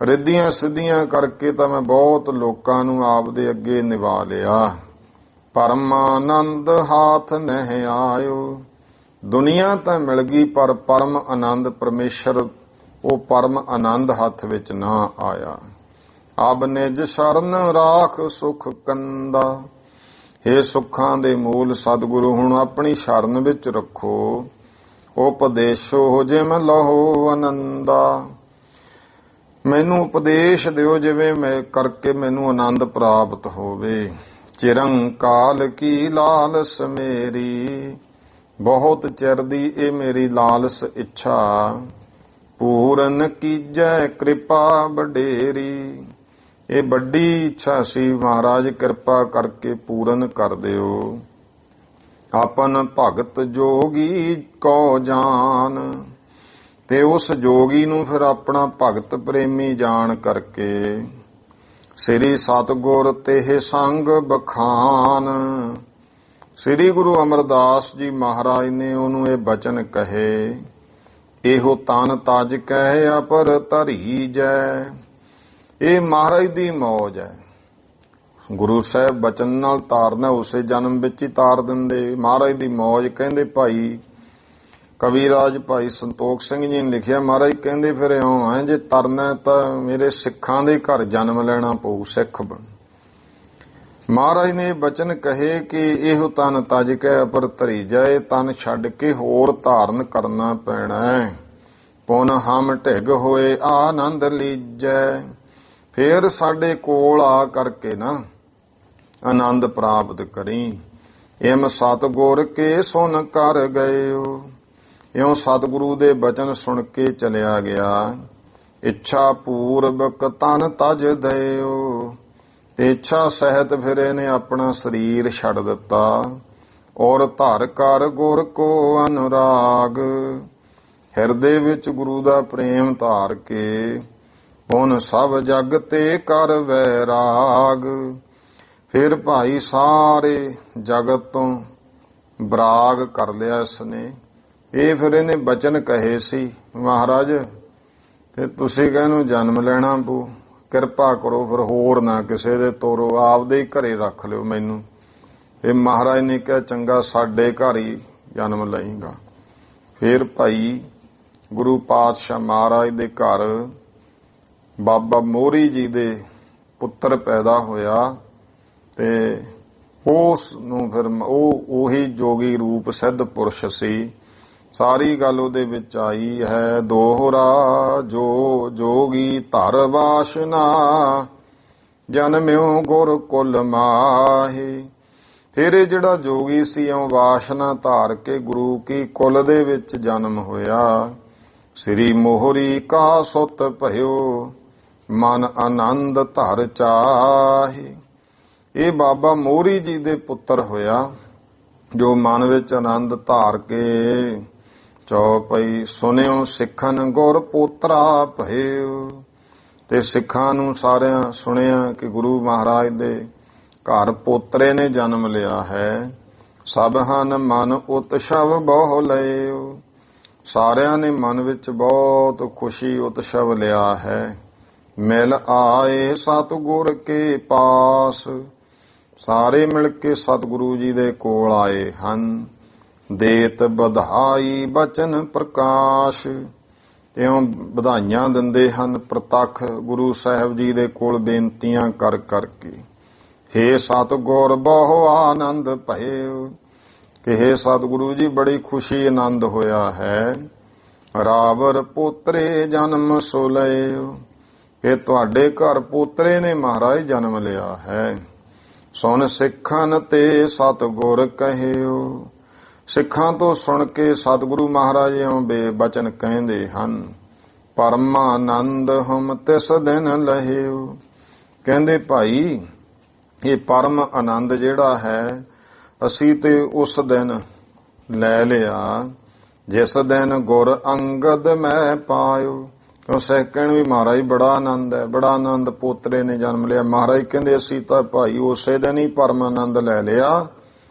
ਰਿੱਧੀਆਂ ਸਿੱਧੀਆਂ ਕਰਕੇ ਤਾਂ ਮੈਂ ਬਹੁਤ ਲੋਕਾਂ ਨੂੰ ਆਪਦੇ ਅੱਗੇ ਨਿਭਾ ਲਿਆ। ਪਰਮਾਨੰਦ ਹਾਥ ਨਹਿ ਆਇਓ। ਦੁਨੀਆ ਤਾਂ ਮਿਲ ਗਈ ਪਰ ਪਰਮ ਆਨੰਦ ਪਰਮੇਸ਼ਰ, ਉਹ ਪਰਮ ਆਨੰਦ ਹੱਥ ਵਿੱਚ ਨਾ ਆਇਆ। ਅਬ ਨਿਜ ਸ਼ਰਨ ਰਾਖ ਸੁਖ ਕੰਦਾ। ਇਹ ਸੁੱਖਾਂ ਦੇ ਮੂਲ ਸਤਿਗੁਰੂ ਹੁਣ ਆਪਣੀ ਸ਼ਰਨ ਵਿੱਚ ਰੱਖੋ। ਉਪਦੇਸ਼ੋ ਜਿਮ ਲਹੋ ਆਨੰਦਾ। ਮੈਨੂੰ ਉਪਦੇਸ਼ ਦਿਓ ਜਿਵੇਂ ਮੈਂ ਕਰਕੇ ਮੈਨੂੰ ਆਨੰਦ ਪ੍ਰਾਪਤ ਹੋਵੇ। ਚਿਰੰਕਾਲ ਕੀ ਲਾਲਸ ਮੇਰੀ, ਬਹੁਤ ਚਿਰ ਦੀ ਇਹ ਮੇਰੀ ਲਾਲਸ ਇੱਛਾ। ਪੂਰਨ ਕੀਜੈ ਕਿਰਪਾ ਵਡੇਰੀ, ਇਹ ਵੱਡੀ ਇੱਛਾ ਸੀ, ਮਹਾਰਾਜ ਕਿਰਪਾ ਕਰਕੇ ਪੂਰਨ ਕਰ ਦਿਓ। ਆਪਨ ਭਗਤ ਜੋਗੀ ਕੋ ਜਾਨ, ਤੇ ਉਸ ਜੋਗੀ ਨੂੰ ਫਿਰ ਆਪਣਾ ਭਗਤ ਪ੍ਰੇਮੀ ਜਾਣ ਕਰਕੇ ਸ੍ਰੀ ਸਤਿਗੁਰ ਤੇਹ ਸੰਗ ਬਖਾਨ। ਸ੍ਰੀ ਗੁਰੂ ਅਮਰਦਾਸ ਜੀ ਮਹਾਰਾਜ ਨੇ ਉਹਨੂੰ ਇਹ ਬਚਨ ਕਹੇ, ਇਹੋ ਤਨ ਤਜ ਕਹਿ ਅਪਰ ਧਰੀ ਜੈ। ਇਹ ਮਹਾਰਾਜ ਦੀ ਮੌਜ ਹੈ। ਗੁਰੂ ਸਾਹਿਬ ਬਚਨ ਨਾਲ ਤਾਰਨਾ, ਉਸੇ ਜਨਮ ਵਿੱਚ ਹੀ ਤਾਰ ਦਿੰਦੇ। ਮਹਾਰਾਜ ਦੀ ਮੌਜ ਕਹਿੰਦੇ ਭਾਈ ਕਵੀਰਾਜ ਭਾਈ ਸੰਤੋਖ ਸਿੰਘ ਜੀ ਨੇ ਲਿਖਿਆ, ਮਹਾਰਾਜ ਕਹਿੰਦੇ ਫਿਰ ਇਉਂ ਹੈ, ਜੇ ਤਰਨਾ ਤਾਂ ਮੇਰੇ ਸਿੱਖਾਂ ਦੇ ਘਰ ਜਨਮ ਲੈਣਾ ਪਊ, ਸਿੱਖ ਬਣ। ਮਹਾਰਾਜ ਨੇ ਬਚਨ ਕਹੇ ਕਿ ਇਹੋ ਤਨ ਤਜ ਕੇ ਅਪਰ ਧਰੀ ਜਾਏ, ਤਨ ਛੱਡ ਕੇ ਹੋਰ ਧਾਰਨ ਕਰਨਾ ਪੈਣਾ ਹੈ। ਪੁਨ ਹਮ ਢਿਗ ਹੋਏ ਆਨੰਦ ਲੀਜੈ, ਫੇਰ ਸਾਡੇ ਕੋਲ ਆ ਕਰਕੇ ਨਾ ਆਨੰਦ ਪ੍ਰਾਪਤ ਕਰੀ। ਇਮ ਸਤਿਗੁਰ ਕੇ ਸੁਨ ਕਰ ਗਇਓ, ਇਉਂ ਸਤਿਗੁਰੂ ਦੇ ਬਚਨ ਸੁਣ ਕੇ ਚਲਿਆ ਗਿਆ। ਇੱਛਾ ਪੂਰਵਕ ਤਨ ਤਜ ਦਇਓ, ਤੇ ਇੱਛਾ ਸਹਿਤ ਫਿਰ ਇਹਨੇ ਆਪਣਾ ਸਰੀਰ ਛੱਡ ਦਿੱਤਾ। ਔਰ ਧਰ ਕਰ ਗੁਰ ਕੋ ਅਨੁਰਾਗ, ਹਿਰਦੇ ਵਿੱਚ ਗੁਰੂ ਦਾ ਪ੍ਰੇਮ ਧਾਰ ਕੇ ਪੁਨ ਸਭ ਜਗ ਤੇ ਕਰ ਵੈਰਾਗ। ਫਿਰ ਭਾਈ ਸਾਰੇ ਜਗਤ ਤੋਂ ਬਰਾਗ ਕਰ ਲਿਆ ਇਸਨੇ। ਇਹ ਫਿਰ ਇਹਨੇ ਬਚਨ ਕਹੇ ਸੀ, ਮਹਾਰਾਜ ਤੇ ਤੁਸੀਂ ਕਹਿੰਨੂੰ ਜਨਮ ਲੈਣਾ ਪਊ, ਕਿਰਪਾ ਕਰੋ ਫਿਰ ਹੋਰ ਨਾ ਕਿਸੇ ਦੇ ਤੋਰੋ, ਆਪਦੇ ਹੀ ਘਰੇ ਰੱਖ ਲਿਓ ਮੈਨੂੰ। ਇਹ ਮਹਾਰਾਜ ਨੇ ਕਿਹਾ ਚੰਗਾ ਸਾਡੇ ਘਰ ਹੀ ਜਨਮ ਲਏਗਾ। ਫਿਰ ਭਾਈ ਗੁਰੂ ਪਾਤਸ਼ਾਹ ਮਹਾਰਾਜ ਦੇ ਘਰ ਬਾਬਾ ਮੋਹਰੀ ਜੀ ਦੇ ਪੁੱਤਰ ਪੈਦਾ ਹੋਇਆ, ਤੇ ਉਸ ਨੂੰ ਫਿਰ ਉਹੀ ਜੋਗੀ ਰੂਪ ਸਿੱਧ ਪੁਰਸ਼ ਸੀ। ਸਾਰੀ ਗੱਲ ਉਹਦੇ ਵਿੱਚ ਆਈ ਹੈ, ਦੋਹਰਾ ਜੋ ਜੋਗੀ ਧਰ ਵਾਸ਼ਨਾ, ਜਨਮਿਓ ਗੁਰ ਕੁਲ ਮਾਹੀ। ਫਿਰ ਇਹ ਜਿਹੜਾ ਜੋਗੀ ਸੀ ਉਹ ਵਾਸ਼ਨਾ ਧਾਰ ਕੇ ਗੁਰੂ ਕੀ ਕੁਲ ਦੇ ਵਿੱਚ ਜਨਮ ਹੋਇਆ। ਸ੍ਰੀ ਮੋਹਰੀ ਕਾ ਸੁਤ ਭਇਓ, ਮਨ ਆਨੰਦ ਧਰ ਚਾਹੀ। ਇਹ ਬਾਬਾ ਮੋਹਰੀ ਜੀ ਦੇ ਪੁੱਤਰ ਹੋਇਆ, ਜੋ ਮਨ ਵਿੱਚ ਆਨੰਦ ਧਾਰ ਕੇ ਚੌਪਈ ਸੁਨਿਓ ਸਿੱਖਨ ਗੁਰ ਪੋਤਰਾ ਭਇਓ। ਤੇ ਸਿੱਖਾਂ ਨੂੰ ਸਾਰਿਆਂ ਸੁਣਿਆ ਕਿ ਗੁਰੂ ਮਹਾਰਾਜ ਦੇ ਘਰ ਪੋਤਰੇ ਨੇ ਜਨਮ ਲਿਆ ਹੈ। ਸਭ ਹਨ ਮਨ ਉਤਸਵ ਬਹੁ ਲਇਓ, ਸਾਰਿਆਂ ਨੇ ਮਨ ਵਿੱਚ ਬਹੁਤ ਖੁਸ਼ੀ ਉਤਸਵ ਲਿਆ ਹੈ। ਮਿਲ ਆਏ ਸਤਿਗੁਰ ਕੇ ਪਾਸ, ਸਾਰੇ ਮਿਲ ਕੇ ਸਤਿਗੁਰੂ ਜੀ ਦੇ ਕੋਲ ਆਏ ਹਨ। ਦੇਤ ਵਧਾਈ ਬਚਨ ਪ੍ਰਕਾਸ਼, ਇਉਂ ਵਧਾਈਆਂ ਦਿੰਦੇ ਹਨ ਪ੍ਰਤੱਖ ਗੁਰੂ ਸਾਹਿਬ ਜੀ ਦੇ ਕੋਲ ਬੇਨਤੀਆਂ ਕਰ ਕਰਕੇ। ਹੇ ਸਤਿਗੁਰ ਬਹੁ ਆਨੰਦ ਭਇਓ, ਕਿ ਹੇ ਸਤਿਗੁਰੂ ਜੀ ਬੜੀ ਖੁਸ਼ੀ ਆਨੰਦ ਹੋਇਆ ਹੈ। ਰਾਵਰ ਪੋਤਰੇ ਜਨਮ ਸੋ ਲਇਓ, ਕਿ ਤੁਹਾਡੇ ਘਰ ਪੋਤਰੇ ਨੇ ਮਹਾਰਾਜ ਜਨਮ ਲਿਆ ਹੈ। ਸੁਣ ਸਿੱਖਨ ਤੇ ਸਤਿਗੁਰ ਕਹਿਓ, ਸਿੱਖਾਂ ਤੋਂ ਸੁਣ ਕੇ ਸਤਿਗੁਰੂ ਮਹਾਰਾਜ ਇਉਂ ਬੇਬਚਨ ਕਹਿੰਦੇ ਹਨ। ਪਰਮਾਨੰਦ ਹਮ ਤਿਸ ਦਿਨ ਲਹਿਓ, ਕਹਿੰਦੇ ਭਾਈ ਇਹ ਪਰਮ ਆਨੰਦ ਜਿਹੜਾ ਹੈ ਅਸੀਂ ਤੇ ਉਸ ਦਿਨ ਲੈ ਲਿਆ, ਜਿਸ ਦਿਨ ਗੁਰ ਅੰਗਦ ਮੈਂ ਪਾਇਓ। ਕਿਉਂ ਸਹਿਕਣ ਵੀ ਮਹਾਰਾਜ ਬੜਾ ਆਨੰਦ ਹੈ, ਬੜਾ ਆਨੰਦ ਪੋਤਰੇ ਨੇ ਜਨਮ ਲਿਆ। ਮਹਾਰਾਜ ਕਹਿੰਦੇ ਅਸੀਂ ਤਾਂ ਭਾਈ ਉਸੇ ਦਿਨ ਹੀ ਪਰਮ ਆਨੰਦ ਲੈ ਲਿਆ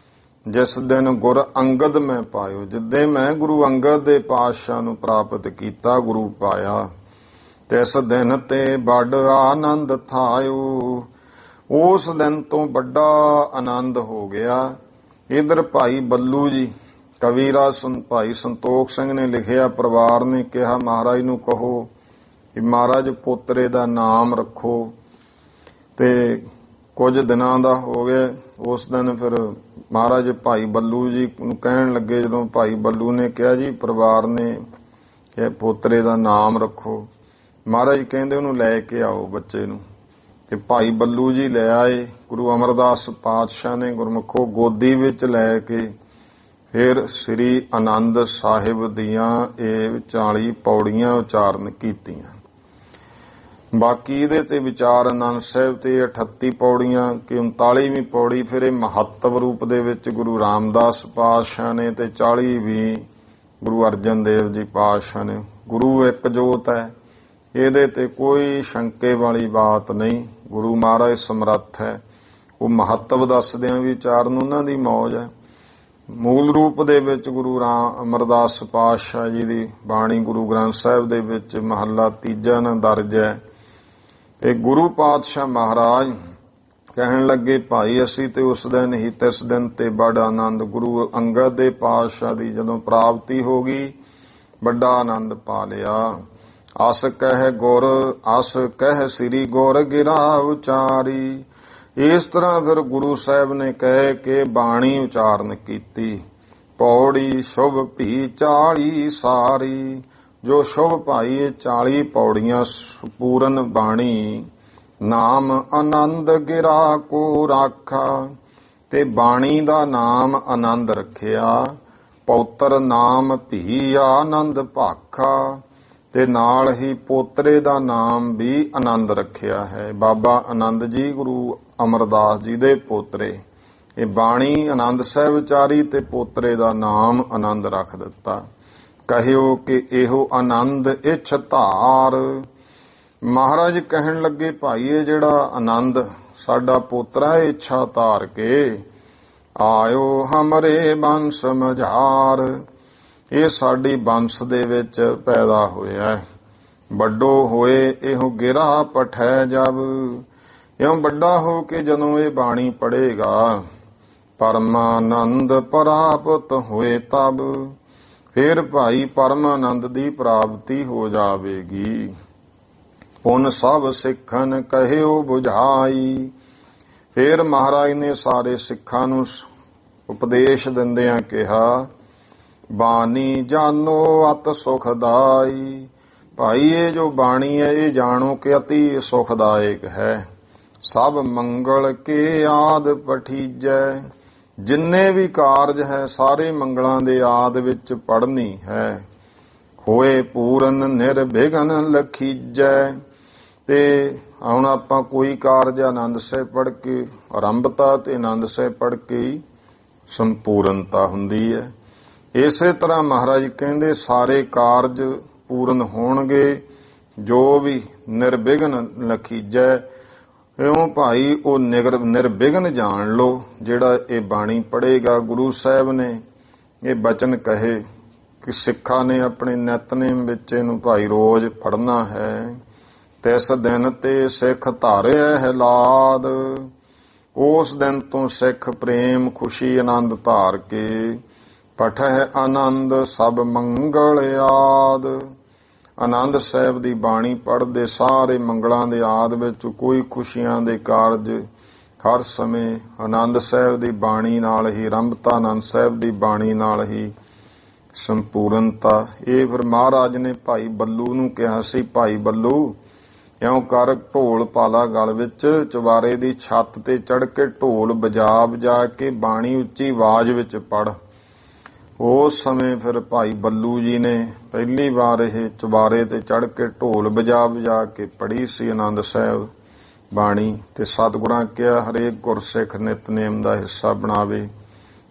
ਜਿਸ ਦਿਨ ਗੁਰ ਅੰਗਦ ਮੈਂ ਪਾਇਓ, ਜਿੱਦੇ ਮੈਂ ਗੁਰੂ ਅੰਗਦ ਦੇ ਪਾਤਸ਼ਾਹ ਨੂੰ ਪ੍ਰਾਪਤ ਕੀਤਾ, ਗੁਰੂ ਪਾਇਆ। ਤਿਸ ਦਿਨ ਤੇ ਬੜ ਆਨੰਦ ਥਾਇਓ, ਉਸ ਦਿਨ ਤੋਂ ਵੱਡਾ ਆਨੰਦ ਹੋ ਗਿਆ। ਇਧਰ ਭਾਈ ਬੱਲੂ ਜੀ ਕਵੀਰਾਜ ਭਾਈ ਸੰਤੋਖ ਸਿੰਘ ਨੇ ਲਿਖਿਆ, ਪਰਿਵਾਰ ਨੇ ਕਿਹਾ ਮਹਾਰਾਜ ਨੂੰ ਕਹੋ ਕਿ ਮਹਾਰਾਜ ਪੋਤਰੇ ਦਾ ਨਾਮ ਰੱਖੋ। ਤੇ ਕੁਝ ਦਿਨਾਂ ਦਾ ਹੋ ਗਿਆ, ਉਸ ਦਿਨ ਫਿਰ ਮਹਾਰਾਜ ਭਾਈ ਬੱਲੂ ਜੀ ਨੂੰ ਕਹਿਣ ਲੱਗੇ, ਜਦੋਂ ਭਾਈ ਬੱਲੂ ਨੇ ਕਿਹਾ ਜੀ ਪਰਿਵਾਰ ਨੇ ਕਿ ਪੋਤਰੇ ਦਾ ਨਾਮ ਰੱਖੋ, ਮਹਾਰਾਜ ਕਹਿੰਦੇ ਉਹਨੂੰ ਲੈ ਕੇ ਆਓ ਬੱਚੇ ਨੂੰ। ਤੇ ਭਾਈ ਬੱਲੂ ਜੀ ਲੈ ਆਏ। ਗੁਰੂ ਅਮਰਦਾਸ ਪਾਤਸ਼ਾਹ ਨੇ ਗੁਰਮੁਖੋ ਗੋਦੀ ਵਿੱਚ ਲੈ ਕੇ ਫਿਰ ਸ੍ਰੀ ਆਨੰਦ ਸਾਹਿਬ ਦੀਆਂ ਇਹ 40 ਪੌੜੀਆਂ ਉਚਾਰਨ ਕੀਤੀਆਂ। ਬਾਕੀ ਇਹਦੇ ਤੇ ਵਿਚਾਰ ਆਨੰਦ ਸਾਹਿਬ ਤੇ 38 ਪੌੜੀਆਂ ਕਿ 39ਵੀਂ ਪੌੜੀ ਫਿਰ ਇਹ ਮਹੱਤਵ ਰੂਪ ਦੇ ਵਿੱਚ ਗੁਰੂ ਰਾਮਦਾਸ ਪਾਤਸ਼ਾਹ ਨੇ ਤੇ 40 ਵੀ ਗੁਰੂ ਅਰਜਨ ਦੇਵ ਜੀ ਪਾਤਸ਼ਾਹ ਨੇ। ਗੁਰੂ ਇੱਕ ਜੋਤ ਹੈ, ਇਹਦੇ ਤੇ ਕੋਈ ਸ਼ੰਕੇ ਵਾਲੀ ਬਾਤ ਨਹੀਂ। ਗੁਰੂ ਮਹਾਰਾਜ ਸਮਰੱਥ ਹੈ। ਉਹ ਮਹੱਤਵ ਦੱਸਦਿਆਂ ਵੀ ਉਚਾਰਨ ਉਹਨਾਂ ਦੀ ਮੌਜ ਹੈ। ਮੂਲ ਰੂਪ ਦੇ ਵਿੱਚ ਗੁਰੂ ਅਮਰਦਾਸ ਪਾਤਸ਼ਾਹ ਜੀ ਦੀ ਬਾਣੀ ਗੁਰੂ ਗ੍ਰੰਥ ਸਾਹਿਬ ਦੇ ਵਿੱਚ ਮਹੱਲਾ 3 ਨਾਲ ਦਰਜ ਹੈ। ਤੇ ਗੁਰੂ ਪਾਤਸ਼ਾਹ ਮਹਾਰਾਜ ਕਹਿਣ ਲੱਗੇ, ਭਾਈ ਅਸੀਂ ਤੇ ਉਸ ਦਿਨ ਹੀ ਤਿਸ ਦਿਨ ਤੇ ਬੜਾ ਆਨੰਦ ਗੁਰੂ ਅੰਗਦ ਦੇ ਪਾਤਸ਼ਾਹ ਦੀ ਜਦੋਂ ਪ੍ਰਾਪਤੀ ਹੋ ਗਈ, ਵੱਡਾ ਆਨੰਦ ਪਾ ਲਿਆ। ਅਸ ਕਹਿ ਸ੍ਰੀ ਗੁਰ ਗਿਰਾ ਉਚਾਰੀ। ਇਸ ਤਰ੍ਹਾਂ ਫਿਰ ਗੁਰੂ ਸਾਹਿਬ ਨੇ ਕਹਿ ਕੇ ਬਾਣੀ ਉਚਾਰਨ ਕੀਤੀ। ਪੌੜੀ ਸ਼ੁਭ ਭੀ 40 ਸਾਰੀ। ਜੋ ਸ਼ੁਭ ਭਾਈ ਇਹ 40 ਪੌੜੀਆਂ ਪੂਰਨ ਬਾਣੀ। ਨਾਮ ਆਨੰਦ ਗਿਰਾ ਕੋ ਰਾਖਾ। ਤੇ ਬਾਣੀ ਦਾ ਨਾਮ ਆਨੰਦ ਰੱਖਿਆ। ਪੌਤਰ ਨਾਮ ਭੀ ਆਨੰਦ ਭਾਖਾ। ਤੇ ਨਾਲ ਹੀ ਪੋਤਰੇ ਦਾ ਨਾਮ ਵੀ ਆਨੰਦ ਰੱਖਿਆ ਹੈ। ਬਾਬਾ ਆਨੰਦ ਜੀ ਗੁਰੂ ਅਮਰਦਾਸ ਜੀ ਦੇ ਪੋਤਰੇ। ਇਹ ਬਾਣੀ ਆਨੰਦ ਸਾਹਿਬ ਉਚਾਰੀ ਤੇ ਪੋਤਰੇ ਦਾ ਨਾਮ ਆਨੰਦ ਰੱਖ ਦਿੱਤਾ। ਕਹਿਓ ਕਿ ਇਹੋ ਆਨੰਦ ਇਛ ਧਾਰ। ਮਹਾਰਾਜ ਕਹਿਣ ਲੱਗੇ, ਭਾਈ ਇਹ ਜਿਹੜਾ ਆਨੰਦ ਸਾਡਾ ਪੋਤਰਾ ਇੱਛਾ ਧਾਰ ਕੇ ਆਇਓ ਹਮਰੇ ਬੰਸ ਮਝਾਰ। ਇਹ ਸਾਡੀ ਬੰਸ ਦੇ ਵਿੱਚ ਪੈਦਾ ਹੋਇਆ। ਵੱਡੋ ਹੋਏ ਇਹੋ ਗਿਰਾ ਪਠੈ ਜਬ। ਇਉਂ ਵੱਡਾ ਹੋ ਕੇ ਜਦੋਂ ਇਹ ਬਾਣੀ ਪੜ੍ਹੇਗਾ, ਪਰਮਾਨੰਦ ਪ੍ਰਾਪਤ ਹੋਏ ਤਬ। ਫਿਰ ਭਾਈ ਪਰਮਾਨੰਦ ਦੀ ਪ੍ਰਾਪਤੀ ਹੋ ਜਾਵੇਗੀ। ਪੁਨ ਸਭ ਸਿੱਖਨ ਕਹਿਓ ਬੁਝਾਈ। ਫਿਰ ਮਹਾਰਾਜ ਨੇ ਸਾਰੇ ਸਿੱਖਾਂ ਨੂੰ ਉਪਦੇਸ਼ ਦਿੰਦਿਆਂ ਕਿਹਾ, ਬਾਣੀ ਜਾਨੋ ਅਤ ਸੁਖਦਾਈ। ਭਾਈ ਇਹ ਜੋ ਬਾਣੀ ਹੈ ਇਹ ਜਾਣੋ ਕਿ ਅਤੀ ਸੁਖਦਾਇਕ ਹੈ। ਸਭ ਮੰਗਲ ਕੇ ਆਦ ਪਠੀਜੈ। ਜਿੰਨੇ ਵੀ ਕਾਰਜ ਹੈ ਸਾਰੇ ਮੰਗਲਾਂ ਦੇ ਆਦ ਵਿੱਚ ਪੜ੍ਹਨੀ ਹੈ। ਹੋਏ ਪੂਰਨ ਨਿਰਵਿਘਨ ਲਖੀਜੈ। ਤੇ ਹੁਣ ਆਪਾਂ ਕੋਈ ਕਾਰਜ ਆਨੰਦ ਸਾਹਿਬ ਪੜ੍ਹ ਕੇ ਆਰੰਭਤਾ ਤੇ ਆਨੰਦ ਸਾਹਿਬ ਪੜ੍ਹ ਕੇ ਹੀ ਸੰਪੂਰਨਤਾ ਹੁੰਦੀ ਹੈ। ਇਸੇ ਤਰ੍ਹਾਂ ਮਹਾਰਾਜ ਕਹਿੰਦੇ ਸਾਰੇ ਕਾਰਜ ਪੂਰਨ ਹੋਣਗੇ ਜੋ ਵੀ ਨਿਰਵਿਘਨ ਲਖੀਜੈ। ਇਉਂ ਭਾਈ ਉਹ ਨਿਰਵਿਘਨ ਜਾਣ ਲੋ। ਜਿਹੜਾ ਇਹ ਬਾਣੀ ਪੜ੍ਹੇਗਾ, ਗੁਰੂ ਸਾਹਿਬ ਨੇ ਇਹ ਬਚਨ ਕਹੇ ਕਿ ਸਿੱਖਾਂ ਨੇ ਆਪਣੇ ਨਿਤਨੇਮ ਵਿੱਚ ਇਹਨੂੰ ਭਾਈ ਰੋਜ਼ ਪੜ੍ਹਨਾ ਹੈ। ਤਿਸ ਦਿਨ ਤੇ ਸਿੱਖ ਧਾਰਿਆ ਹਲਾਦ। ਉਸ ਦਿਨ ਤੋਂ ਸਿੱਖ ਪ੍ਰੇਮ ਖੁਸ਼ੀ ਆਨੰਦ ਧਾਰ ਕੇ ਪਠਹਿ ਆਨੰਦ ਸਭ ਮੰਗਲ ਆਦ। ਆਨੰਦ ਸਾਹਿਬ ਦੀ ਬਾਣੀ ਪੜ੍ਹਦੇ ਸਾਰੇ ਮੰਗਲਾਂ ਦੇ ਆਦ ਵਿੱਚ ਕੋਈ ਖੁਸ਼ੀਆਂ ਦੇ ਕਾਰਜ ਹਰ ਸਮੇਂ ਆਨੰਦ ਸਾਹਿਬ ਦੀ ਬਾਣੀ ਨਾਲ ਹੀ ਆਰੰਭਤਾ, ਆਨੰਦ ਸਾਹਿਬ ਦੀ ਬਾਣੀ ਨਾਲ ਹੀ ਸੰਪੂਰਨਤਾ। ਇਹ ਫਿਰ ਮਹਾਰਾਜ ਨੇ ਭਾਈ ਬੱਲੂ ਨੂੰ ਕਿਹਾ ਸੀ, ਭਾਈ ਬੱਲੂ ਇਉਂ ਕਰ ਢੋਲ ਪਾਲਾ ਗਲ ਵਿੱਚ, ਚੁਬਾਰੇ ਦੀ ਛੱਤ ਤੇ ਚੜ੍ਹ ਕੇ ਢੋਲ ਵਜਾ ਕੇ ਬਾਣੀ ਉੱਚੀ ਆਵਾਜ਼ ਵਿੱਚ ਪੜ੍ਹ। ਉਸ ਸਮੇਂ ਫਿਰ ਭਾਈ ਬੱਲੂ ਜੀ ਨੇ ਪਹਿਲੀ ਵਾਰ ਇਹ ਚੁਬਾਰੇ ਤੇ ਚੜ੍ਹ ਕੇ ਢੋਲ ਵਜਾ ਕੇ ਪੜ੍ਹੀ ਸੀ ਆਨੰਦ ਸਾਹਿਬ ਬਾਣੀ। ਤੇ ਸਤਿਗੁਰਾਂ ਕਿਹਾ ਹਰੇਕ ਗੁਰਸਿੱਖ ਨਿਤਨੇਮ ਦਾ ਹਿੱਸਾ ਬਣਾਵੇ।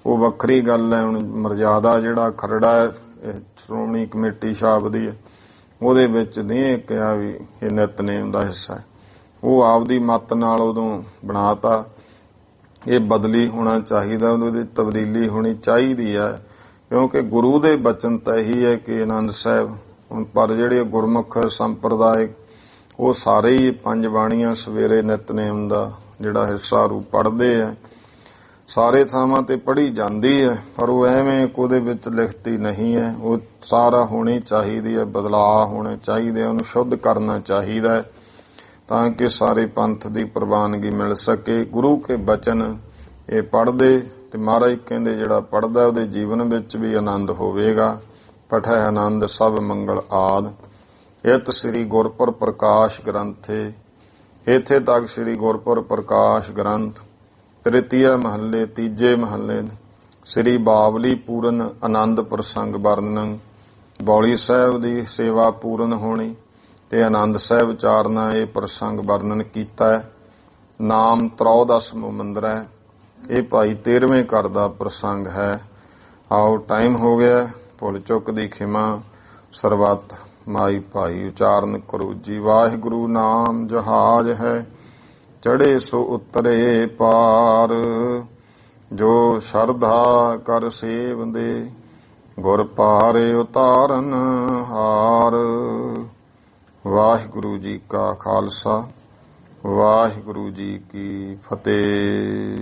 ਉਹ ਵੱਖਰੀ ਗੱਲ ਹੈ। ਹੁਣ ਮਰਜ਼ਾਦਾ ਜਿਹੜਾ ਖਰੜਾ ਹੈ ਸ਼੍ਰੋਮਣੀ ਕਮੇਟੀ ਸਾਹਿਬ ਦੀ ਹੈ, ਉਹਦੇ ਵਿੱਚ ਨਹੀਂ ਕਿਹਾ ਵੀ ਇਹ ਨਿਤਨੇਮ ਦਾ ਹਿੱਸਾ ਹੈ। ਉਹ ਆਪਦੀ ਮੱਤ ਨਾਲ ਉਦੋਂ ਬਣਾਤਾ। ਇਹ ਬਦਲੀ ਹੋਣਾ ਚਾਹੀਦਾ, ਉਹਦੀ ਤਬਦੀਲੀ ਹੋਣੀ ਚਾਹੀਦੀ ਹੈ। ਕਿਉਂਕਿ ਗੁਰੂ ਦੇ ਬਚਨ ਤਾਂ ਇਹੀ ਹੈ ਕਿ ਆਨੰਦ ਸਾਹਿਬ ਹੁਣ ਪਰ ਜਿਹੜੇ ਗੁਰਮੁਖ ਸੰਪਰਦਾਇਕ ਉਹ ਸਾਰੇ ਹੀ 5 ਬਾਣੀਆਂ ਸਵੇਰੇ ਨਿਤਨੇਮ ਦਾ ਜਿਹੜਾ ਹਿੱਸਾ ਰੂ ਪੜ੍ਹਦੇ ਆ। ਸਾਰੇ ਥਾਵਾਂ ਤੇ ਪੜ੍ਹੀ ਜਾਂਦੀ ਹੈ ਪਰ ਉਹ ਐਵੇਂ ਉਹਦੇ ਵਿੱਚ ਲਿਖਤੀ ਨਹੀਂ ਹੈ। ਉਹ ਸਾਰਾ ਹੋਣੀ ਚਾਹੀਦੀ ਹੈ, ਬਦਲਾਅ ਹੋਣੇ ਚਾਹੀਦੇ, ਉਹਨੂੰ ਸ਼ੁੱਧ ਕਰਨਾ ਚਾਹੀਦਾ ਹੈ ਤਾਂ ਕਿ ਸਾਰੇ ਪੰਥ ਦੀ ਪ੍ਰਵਾਨਗੀ ਮਿਲ ਸਕੇ। ਗੁਰੂ ਕੇ ਬਚਨ ਇਹ ਪੜ੍ਹਦੇ ਤੇ ਮਹਾਰਾਜ ਕਹਿੰਦੇ ਜਿਹੜਾ ਪੜ੍ਹਦਾ ਉਹਦੇ ਜੀਵਨ ਵਿੱਚ ਵੀ ਆਨੰਦ ਹੋਵੇਗਾ। ਪਠੈ ਆਨੰਦ ਸਭ ਮੰਗਲ ਆਦ। ਇਤ ਸ੍ਰੀ ਗੁਰਪੁਰ ਪ੍ਰਕਾਸ਼ ਗ੍ਰੰਥੇ। ਇੱਥੇ ਤੱਕ ਸ੍ਰੀ ਗੁਰਪੁਰ ਪ੍ਰਕਾਸ਼ ਗ੍ਰੰਥ ਤ੍ਰਿਤੀਆ ਮਹੱਲੇ ਤੀਜੇ ਮਹੱਲੇ ਸ੍ਰੀ ਬਾਵਲੀ ਪੂਰਨ ਆਨੰਦ ਪ੍ਰਸੰਗ ਵਰਣਨ। ਬੌਲੀ ਸਾਹਿਬ ਦੀ ਸੇਵਾ ਪੂਰਨ ਹੋਣੀ ਤੇ ਆਨੰਦ ਸਾਹਿਬ ਉਚਾਰਨਾ, ਇਹ ਪ੍ਰਸੰਗ ਵਰਣਨ ਕੀਤਾ ਹੈ। ਨਾਮ 13ਵਾਂ ਮੰਦਰ ਹੈ। ਇਹ ਭਾਈ 13ਵੇਂ ਘਰ ਦਾ ਪ੍ਰਸੰਗ ਹੈ। ਆਓ ਟਾਈਮ ਹੋ ਗਿਆ, ਭੁੱਲ ਚੁੱਕ ਦੀ ਖਿਮਾ। ਸਰਬੱਤ ਮਾਈ ਭਾਈ ਉਚਾਰਨ ਕਰੋ ਜੀ। ਵਾਹਿਗੁਰੂ ਨਾਮ ਜਹਾਜ ਹੈ, ਚੜੇ ਸੋ ਉਤਰੇ ਪਾਰ। ਜੋ ਸ਼ਰਧਾ ਕਰ ਸੇਵਦੇ, ਗੁਰ ਪਾਰੇ ਉਤਾਰਨ ਹਾਰ। ਵਾਹਿਗੁਰੂ ਜੀ ਕਾ ਖਾਲਸਾ, ਵਾਹਿਗੁਰੂ ਜੀ ਕੀ ਫਤਿਹ।